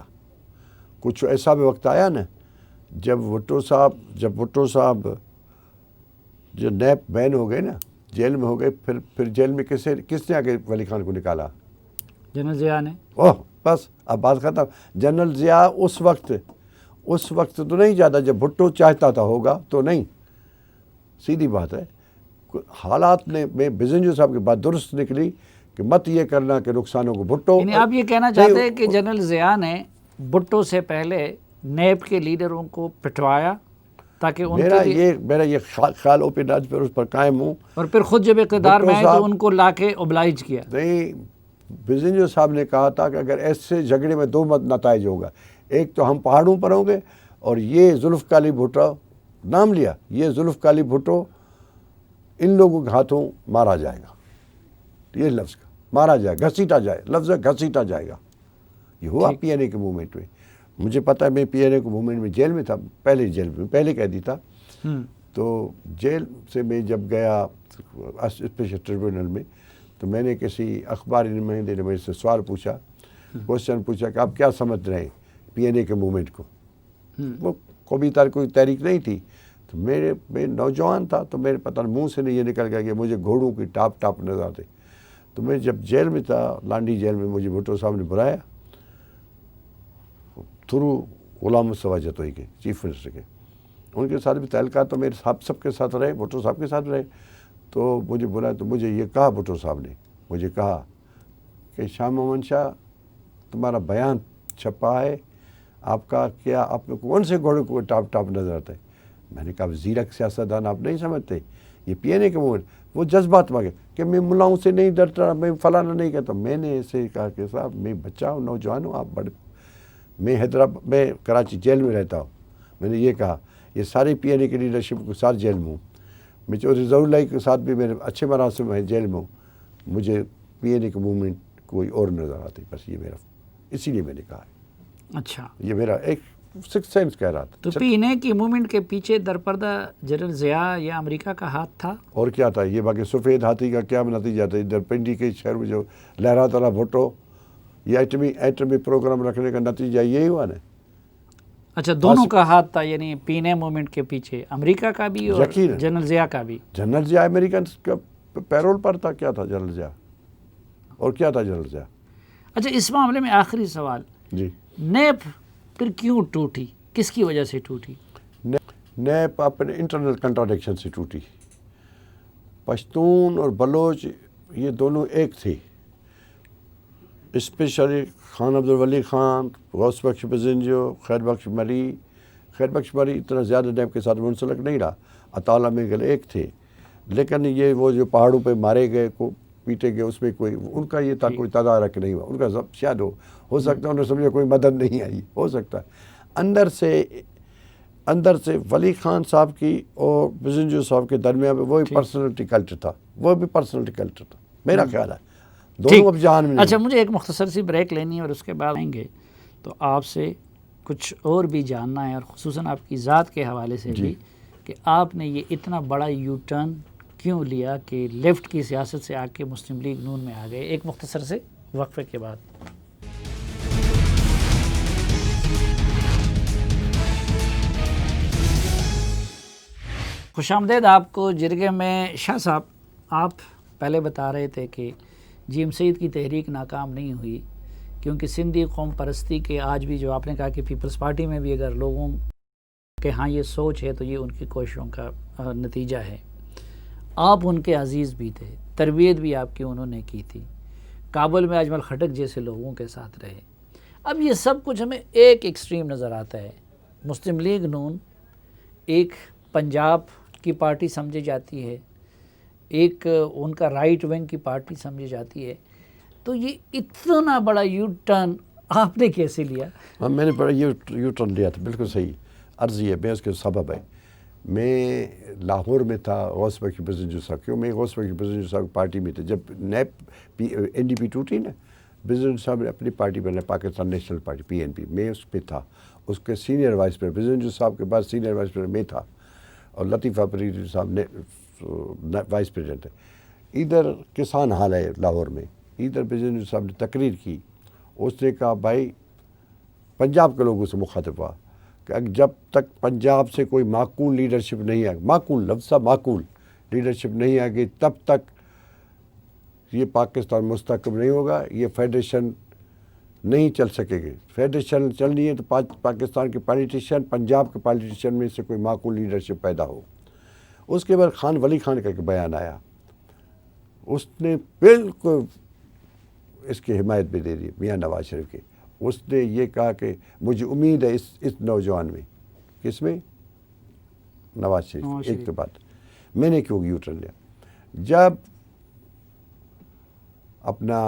کچھ ایسا بھی وقت آیا نا جب بھٹو صاحب جو نیب بین ہو گئے نا، جیل میں ہو گئے، پھر جیل میں کس نے آگے ولی خان کو نکالا؟ جنرل ضیاء نے۔ اوہ بس اب بات ختم۔ جنرل ضیاء اس وقت تو نہیں جاتا جب بھٹو چاہتا تھا ہوگا تو نہیں، سیدھی بات ہے۔ حالات میں بیزنجو صاحب کی بات درست نکلی کہ مت یہ کرنا کہ نقصانوں کو بھٹو، یعنی آپ یہ کہنا چاہتے ہیں کہ جنرل ضیاء نے بھٹو سے پہلے نیب کے لیڈروں کو پٹوایا تاکہ ان میرا یہ خیال اوپن آج پر اس پر قائم ہوں، اور پھر خود جب اقتدار میں آئے تو ان کو لا کے اوبلائج کیا۔ نہیں، بیزنجو صاحب نے کہا تھا کہ اگر ایسے جھگڑے میں 2 نتائج ہوگا، ایک تو ہم پہاڑوں پر ہوں گے، اور یہ ذوالفقار علی بھٹو نام لیا، یہ ذوالفقار علی بھٹو ان لوگوں کے ہاتھوں مارا جائے گا، یہ لفظ کا مارا جائے گا، گھسیٹا جائے، لفظ گھسیٹا جائے گا۔ یہ ہوا پی این اے کے موومنٹ میں۔ مجھے پتہ ہے میں پی این اے کے موومنٹ میں جیل میں تھا، پہلے قیدی تھا، تو جیل سے میں جب گیا اسپیشل ٹریبونل میں تو میں نے کسی اخباری نمائندے نے میرے سے سوال پوچھا، کوشچن پوچھا کہ آپ کیا سمجھ رہے ہیں پی این اے کے موومنٹ کو؟ وہ کوئی تحریک نہیں تھی، تو میں نوجوان تھا، تو میرے پتہ منہ سے نہیں یہ نکل گیا کہ مجھے گھوڑوں کی ٹاپ نظر آتے۔ تو میں جب جیل میں تھا، لانڈی جیل میں، مجھے بھٹو صاحب نے بلایا تھرو غلام مصطفیٰ جتوئی کے، چیف منسٹر کے، ان کے ساتھ بھی تعلقات تو میرے سب کے ساتھ رہے، بھٹو صاحب کے ساتھ رہے۔ تو مجھے بلایا تو مجھے یہ کہا بھٹو صاحب نے، مجھے کہا کہ شاہ محمد شاہ تمہارا بیان چھپا ہے، آپ کا کیا آپ میں کون سے گھوڑے کو ٹاپ نظر آتا ہے؟ میں نے کہا زیرک سیاستدان آپ نہیں سمجھتے، یہ پی این اے کے موومنٹ، وہ جذبات مانگے کہ میں ملاؤں سے نہیں ڈرتا، میں فلانا نہیں کہتا۔ میں نے ایسے کہا کہ صاحب میں بچہ ہوں، نوجوان ہوں، آپ بڑے، میں حیدرآباد میں کراچی جیل میں رہتا ہوں۔ میں نے یہ کہا یہ سارے پی این اے کی لیڈرشپ کے ساتھ جیل میں ہوں، میں چودھری ظہور اللہ کے ساتھ بھی میرے اچھے مراسم ہیں جیل میں ہوں، مجھے پی این اے کے موومنٹ کوئی اور نظر آتی، بس یہ میرا، اسی لیے میں نے کہا ہے۔ اچھا، یہ میرا ایک سکس سینس کہہ رہا تھا۔ تو پی این اے کی موومنٹ کے پیچھے درپردہ جنرل ضیاء یا امریکہ کا ہاتھ تھا؟ اور کیا تھا؟ یہ باقی سفید ہاتھی کا کیا نتیجہ تھا؟ ادھر پنڈی کے شہر میں جو لہراتا رہا بھٹو، یہ ایٹمی پروگرام رکھنے کا نتیجہ یہی ہوا نا۔ اچھا، دونوں کا ہاتھ تھا، یعنی پی این اے موومنٹ کے پیچھے امریکہ کا بھی اور جنرل ضیاء کا بھی۔ جنرل ضیاء امریکن کا پیرول پر تھا، کیا تھا جنرل ضیاء، اور کیا تھا جنرل ضیاء؟ اچھا، اس معاملے میں آخری سوال، جی، نیب پھر کیوں ٹوٹی، کس کی وجہ سے ٹوٹی؟ نیب اپنے انٹرنل کنٹراڈکشن سے ٹوٹی۔ پشتون اور بلوچ یہ دونوں ایک تھے، اسپیشلی خان عبدالولی خان، غوث بخش بزنجو، خیر بخش مری اتنا زیادہ نیب کے ساتھ منسلک نہیں رہا، اطالہ میں گلے ایک تھے، لیکن یہ وہ جو پہاڑوں پہ مارے گئے کو پیٹے گئے، اس میں کوئی ان کا یہ تھا کوئی تدارک نہیں ہوا، ان کا شاید ہو سکتا ہے انہوں نے سمجھا کوئی مدد نہیں آئی، ہو سکتا ہے اندر سے ولی خان صاحب کی اور بزنجو صاحب کے درمیان میں وہی پرسنلٹی کلچر تھا، میرا خیال ہے دونوں اب جہان میں۔ اچھا، مجھے ایک مختصر سی بریک لینی ہے اور اس کے بعد آئیں گے تو آپ سے کچھ اور بھی جاننا ہے، اور خصوصاً آپ کی ذات کے حوالے سے بھی، کہ آپ نے یہ اتنا بڑا یو ٹرن کیوں لیا کہ لیفٹ کی سیاست سے آ کے مسلم لیگ نون میں آ گئے۔ ایک مختصر سے وقفے کے بعد۔ خوش آمدید آپ کو جرگے میں۔ شاہ صاحب، آپ پہلے بتا رہے تھے کہ جی ایم سعید کی تحریک ناکام نہیں ہوئی کیونکہ سندھی قوم پرستی کے آج بھی جو آپ نے کہا کہ پیپلز پارٹی میں بھی اگر لوگوں کے ہاں یہ سوچ ہے تو یہ ان کی کوششوں کا نتیجہ ہے۔ آپ ان کے عزیز بھی تھے، تربیت بھی آپ کی انہوں نے کی تھی، کابل میں اجمل خٹک جیسے لوگوں کے ساتھ رہے. اب یہ سب کچھ ہمیں ایک ایکسٹریم نظر آتا ہے. مسلم لیگ نون ایک پنجاب کی پارٹی سمجھی جاتی ہے, ایک ان کا رائٹ ونگ کی پارٹی سمجھی جاتی ہے. تو یہ اتنا بڑا یو ٹرن آپ نے کیسے لیا؟ میں نے بڑا یو ٹرن لیا تھا, بالکل صحیح عرض یہ ہے, اس کے سبب ہے. میں لاہور میں تھا غوث بخش بزنجو صاحب, کیوں میں غوث بخش بزنجو صاحب کی پارٹی میں تھا. جب نیب NDP ٹوٹی نا, بزنجو صاحب نے اپنی پارٹی بنائی, پاکستان نیشنل پارٹی PNP, میں اس پہ تھا. اس کے سینئر وائس پریزیڈنٹ بزنجو صاحب کے بعد سینئر وائس پریزیڈنٹ میں تھا, اور لطیفہ پریدی صاحب نے وائس پریزیڈنٹ ہے. ادھر کسان حال ہے لاہور میں, ادھر بزنجو صاحب نے تقریر کی. اس نے کہا بھائی پنجاب کے لوگوں سے مخاطب ہوا کہ جب تک پنجاب سے کوئی معقول لیڈرشپ نہیں آئے, معقول لفظ معقول لیڈرشپ نہیں آئے گی, تب تک یہ پاکستان مستحکم نہیں ہوگا, یہ فیڈریشن نہیں چل سکے گی. فیڈریشن چلنی ہے تو پاکستان کے پالیٹیشین, پنجاب کے پالیٹیشین میں سے کوئی معقول لیڈرشپ پیدا ہو. اس کے بعد خان ولی خان کا ایک بیان آیا, اس نے بالکل اس کی حمایت بھی دے دی میاں نواز شریف کی. اس نے یہ کہا کہ مجھے امید ہے اس نوجوان میں, کس میں؟ نواز شریف. ایک تو بات میں نے کیوں یو ٹرن لیا, جب اپنا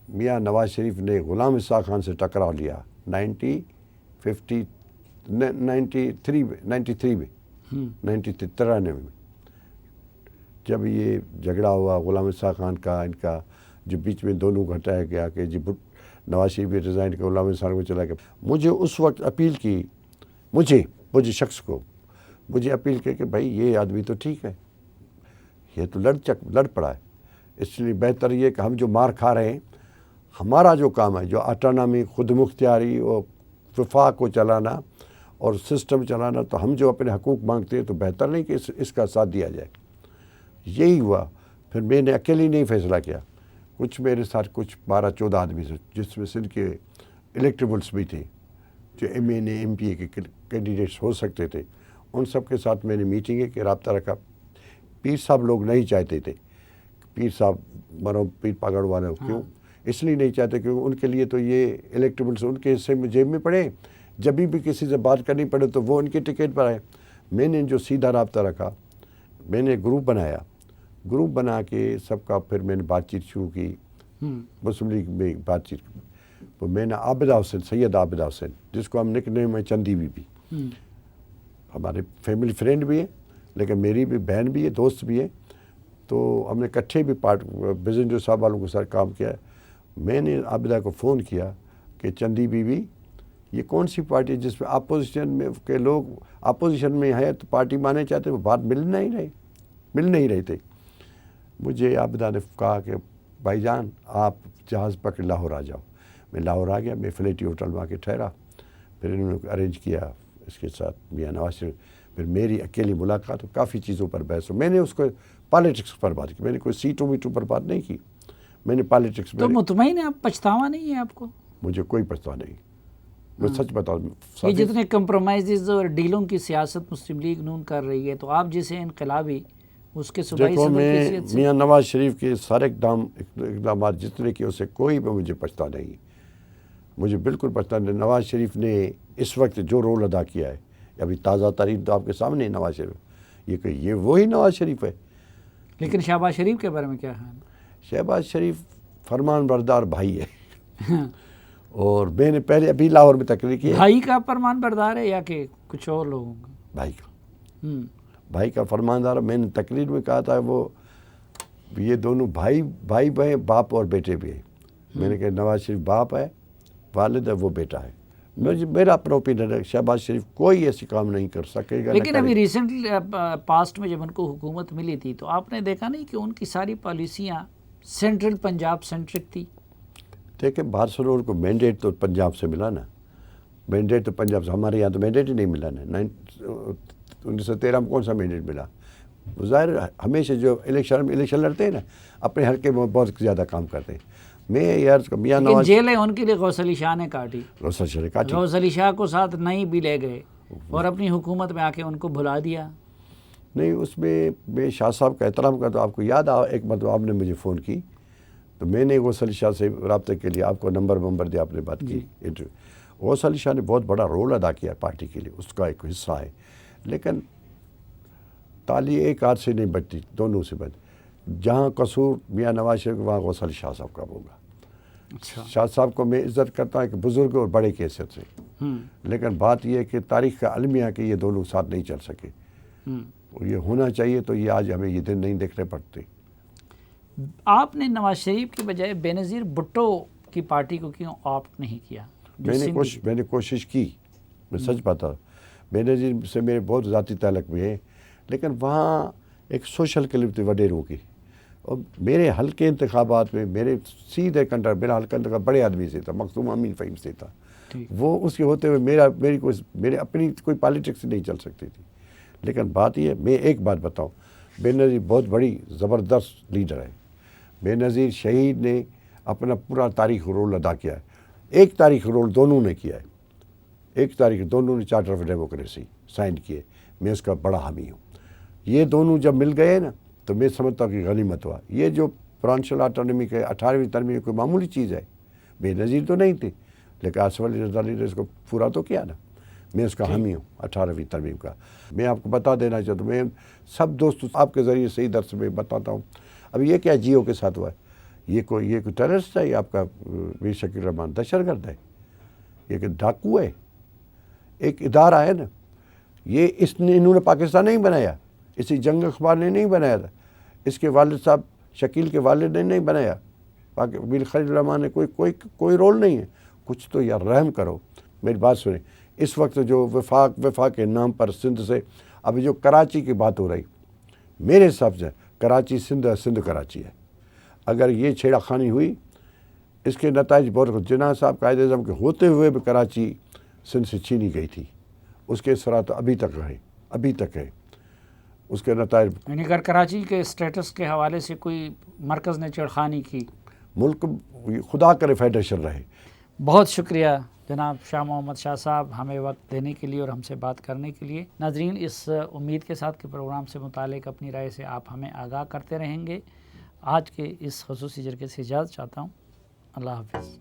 میاں نواز شریف نے غلام اسحاق خان سے ٹکراؤ لیا 93 میں, جب یہ جھگڑا ہوا غلام اسحاق خان کا, ان کا جو بیچ میں دونوں گھٹایا گیا کہ جی نواز شریف بھی ریزائن کر غلام اسحاق کو چلا گیا. مجھے اس وقت اپیل کی, مجھے شخص کو مجھے اپیل کی کہ بھائی یہ آدمی تو ٹھیک ہے, یہ تو لڑ پڑا ہے, اس لیے بہتر یہ کہ ہم جو مار کھا رہے ہیں, ہمارا جو کام ہے جو آٹونومی, خود مختاری اور وفاق کو چلانا اور سسٹم چلانا, تو ہم جو اپنے حقوق مانگتے ہیں تو بہتر نہیں کہ اس کا ساتھ دیا جائے. یہی ہوا. پھر میں نے اکیلے نہیں فیصلہ کیا, کچھ میرے ساتھ کچھ 12-14 آدمی تھے, جس میں سے ان کے الیکٹیبلس بھی تھے جو MNA MPA کے کینڈیڈیٹس ہو سکتے تھے. ان سب کے ساتھ میں نے میٹنگیں کے رابطہ رکھا. پیر صاحب لوگ نہیں چاہتے تھے, پیر صاحب مرو پیر پگڑ والے, کیوں اس لیے نہیں چاہتے کیونکہ ان کے لیے تو یہ الیکٹیبلس ان کے حصے میں جیب میں پڑے, جب بھی کسی سے بات کرنی پڑے تو وہ ان کے ٹکٹ پر آئے. میں نے جو سیدھا رابطہ رکھا, میں نے گروپ بنایا, گروپ بنا کے سب کا پھر میں نے بات چیت شروع کی. مسلم لیگ میں بات چیت, تو میں نے عابدہ حسین, سید عابدہ حسین, جس کو ہم نک نیم ہے چندی بی بی, ہمارے فیملی فرینڈ بھی ہے لیکن میری بھی بہن بھی ہے, دوست بھی ہے, تو ہم نے اکٹھے بھی بزنجو صاحب والوں کے ساتھ کام کیا. میں نے عابدہ کو فون کیا کہ چندی بی بی یہ کون سی پارٹی ہے جس میں اپوزیشن میں کے لوگ اپوزیشن میں ہے تو پارٹی مانے چاہتے, وہ بات مل نہیں رہی تھے. مجھے عابدہ نے کہا کہ بھائی جان آپ جہاز پکڑ لاہور آ جاؤ. میں لاہور آ گیا, میں فلیٹی ہوٹل میں آ کے ٹھہرا. پھر انہوں نے ارینج کیا اس کے ساتھ میاں نواز شریف. پھر میری اکیلی ملاقات ہو, کافی چیزوں پر بحث ہو. میں نے اس کو پالیٹکس پر بات کی, میں نے کوئی سیٹوں ویٹوں پر بات نہیں کی, میں نے پالیٹکس میں. تو مطمئن ہے آپ, پچھتاوا نہیں ہے آپ کو؟ مجھے کوئی پچھتاوا نہیں, میں سچ بتاؤں. یہ جتنے کمپرومائزز اور ڈیلوں کی سیاست مسلم لیگ نون کر رہی ہے, تو آپ جیسے انقلابی اس کے صوبائی صدر کی حیثیت سے میاں نواز شریف کے سارے اقدامات جتنے کیے اسے کوئی بھی مجھے پچھتا نہیں, مجھے بالکل پچھتا نہیں. نواز شریف نے اس وقت جو رول ادا کیا ہے, ابھی تازہ ترین تو آپ کے سامنے ہے نواز شریف, یہ کہ یہ وہی نواز شریف ہے. لیکن شہباز شریف کے بارے میں کیا خیال؟ شہباز شریف فرمان بردار بھائی ہے, اور میں نے پہلے ابھی لاہور میں تقریر کی. بھائی کا فرمان بردار ہے یا کہ کچھ اور لوگوں کا؟ بھائی کا فرماندار. میں نے تقریر میں کہا تھا وہ یہ دونوں بھائی بہن, باپ اور بیٹے بھی ہیں. میں نے کہا نواز شریف باپ ہے, والد ہے, وہ بیٹا ہے. میرا اپنا اوپینین ہے, شہباز شریف کوئی ایسی کام نہیں کر سکے گا. لیکن ابھی ریسنٹلی پاسٹ میں جب ان کو حکومت ملی تھی تو آپ نے دیکھا نہیں کہ ان کی ساری پالیسیاں سینٹرل پنجاب سینٹرک تھی. دیکھیں بارسلون کو مینڈیٹ تو پنجاب سے ملا نا, مینڈیٹ تو پنجاب سے, ہمارے یہاں تو مینڈیٹ ہی نہیں ملا نا. 1913 میں کون سا مینڈیٹ ملا؟ ظاہر ہمیشہ جو الیکشن لڑتے ہیں نا اپنے حلقے میں بہت زیادہ کام کرتے ہیں. میں یار میاں نواز جیلیں ان کے لیے غوث علی شاہ نے کاٹی, غوث علی شاہ کو ساتھ نہیں بھی لے گئے اور اپنی حکومت میں آ کے ان کو بھلا دیا. نہیں, اس میں شاہ صاحب کا احترام کرتا. آپ کو یاد ایک مرتبہ آپ نے مجھے فون کی, تو میں نے غوث علی شاہ سے رابطے کے لیے آپ کو نمبر دیا، آپ نے بات کی انٹرویو۔ غوث علی شاہ نے بہت بڑا رول ادا کیا پارٹی کے لیے، اس کا ایک حصہ ہے، لیکن تالی ایک ہاتھ سے نہیں بچتی، دونوں سے بچ، جہاں قصور میاں نواز شریف وہاں غوث علی شاہ صاحب کا ہوگا۔ اچھا، شاہ صاحب کو میں عزت کرتا ہوں کہ بزرگ اور بڑے کی حیثیت سے، لیکن بات یہ ہے کہ تاریخ کا علم ہے کہ یہ دونوں ساتھ نہیں چل سکے، یہ ہونا چاہیے تو یہ آج ہمیں یہ دن نہیں دیکھنے پڑتے۔ آپ نے نواز شریف کی بجائے بے نظیر بھٹو کی پارٹی کو کیوں آپٹ نہیں کیا؟ میں نے کوشش کی، میں سچ بتا، بے نظیر سے میرے بہت ذاتی تعلق بھی ہے، لیکن وہاں ایک سوشل کلب تھی وڈیروں کی، اور میرے ہلکے انتخابات میں میرے سیدھے کنٹر میرا ہلکا انتخاب بڑے آدمی سے تھا، مخدوم امین فہیم سے تھا، وہ اس کے ہوتے ہوئے میری اپنی کوئی پالیٹکس نہیں چل سکتی تھی۔ لیکن بات یہ ہے، میں ایک بات بتاؤں، بے نظیر بہت بڑی زبردست لیڈر ہے۔ بے نظیر شہید نے اپنا پورا تاریخ رول ادا کیا ہے، ایک تاریخ رول دونوں نے کیا ہے، ایک تاریخ دونوں نے چارٹر آف ڈیموکریسی سائن کیے، میں اس کا بڑا حامی ہوں۔ یہ دونوں جب مل گئے نا تو میں سمجھتا ہوں کہ غنیمت ہوا۔ یہ جو پرانشل آٹونمی کے 18ویں ترمیم کوئی معمولی چیز ہے، بے نظیر تو نہیں تھی، لیکن آصف علی زرداری نے اس کو پورا تو کیا نا، میں اس کا حامی ہوں 18ویں ترمیم کا۔ میں آپ کو بتا دینا چاہتا ہوں، میں سب دوستوں آپ کے ذریعے صحیح درس میں بتاتا ہوں، اب یہ کیا جیو کے ساتھ ہوا ہے، یہ کوئی ٹیررسٹ ہے، یہ آپ کا میر شکیل الرحمان دہشت گرد ہے، یہ کہ ڈاکو ہے، ایک ادارہ ہے نا، یہ انہوں نے پاکستان نہیں بنایا، اسی جنگ اخبار نے نہیں بنایا تھا، اس کے والد صاحب شکیل کے والد نے نہیں بنایا، میر خلیل الرحمان نے کوئی رول نہیں ہے۔ کچھ تو یار رحم کرو، میری بات سنیں۔ اس وقت جو وفاق کے نام پر سندھ سے ابھی جو کراچی کی بات ہو رہی، میرے حساب سے کراچی سندھ ہے، سندھ کراچی ہے۔ اگر یہ چھیڑا خانی ہوئی، اس کے نتائج بہت، جناح صاحب قائد اعظم کے ہوتے ہوئے بھی کراچی سندھ سے چھینی گئی تھی، اس کے اثرات ابھی تک ہے، اس کے نتائج۔ یعنی اگر کراچی کے اسٹیٹس کے حوالے سے کوئی مرکز نے چھیڑخانی کی، ملک خدا کرے فیڈریشن رہے۔ بہت شکریہ جناب شاہ محمد شاہ صاحب ہمیں وقت دینے کے لیے اور ہم سے بات کرنے کے لیے۔ ناظرین، اس امید کے ساتھ کہ پروگرام سے متعلق اپنی رائے سے آپ ہمیں آگاہ کرتے رہیں گے، آج کے اس خصوصی جرگے سے اجازت چاہتا ہوں۔ اللہ حافظ۔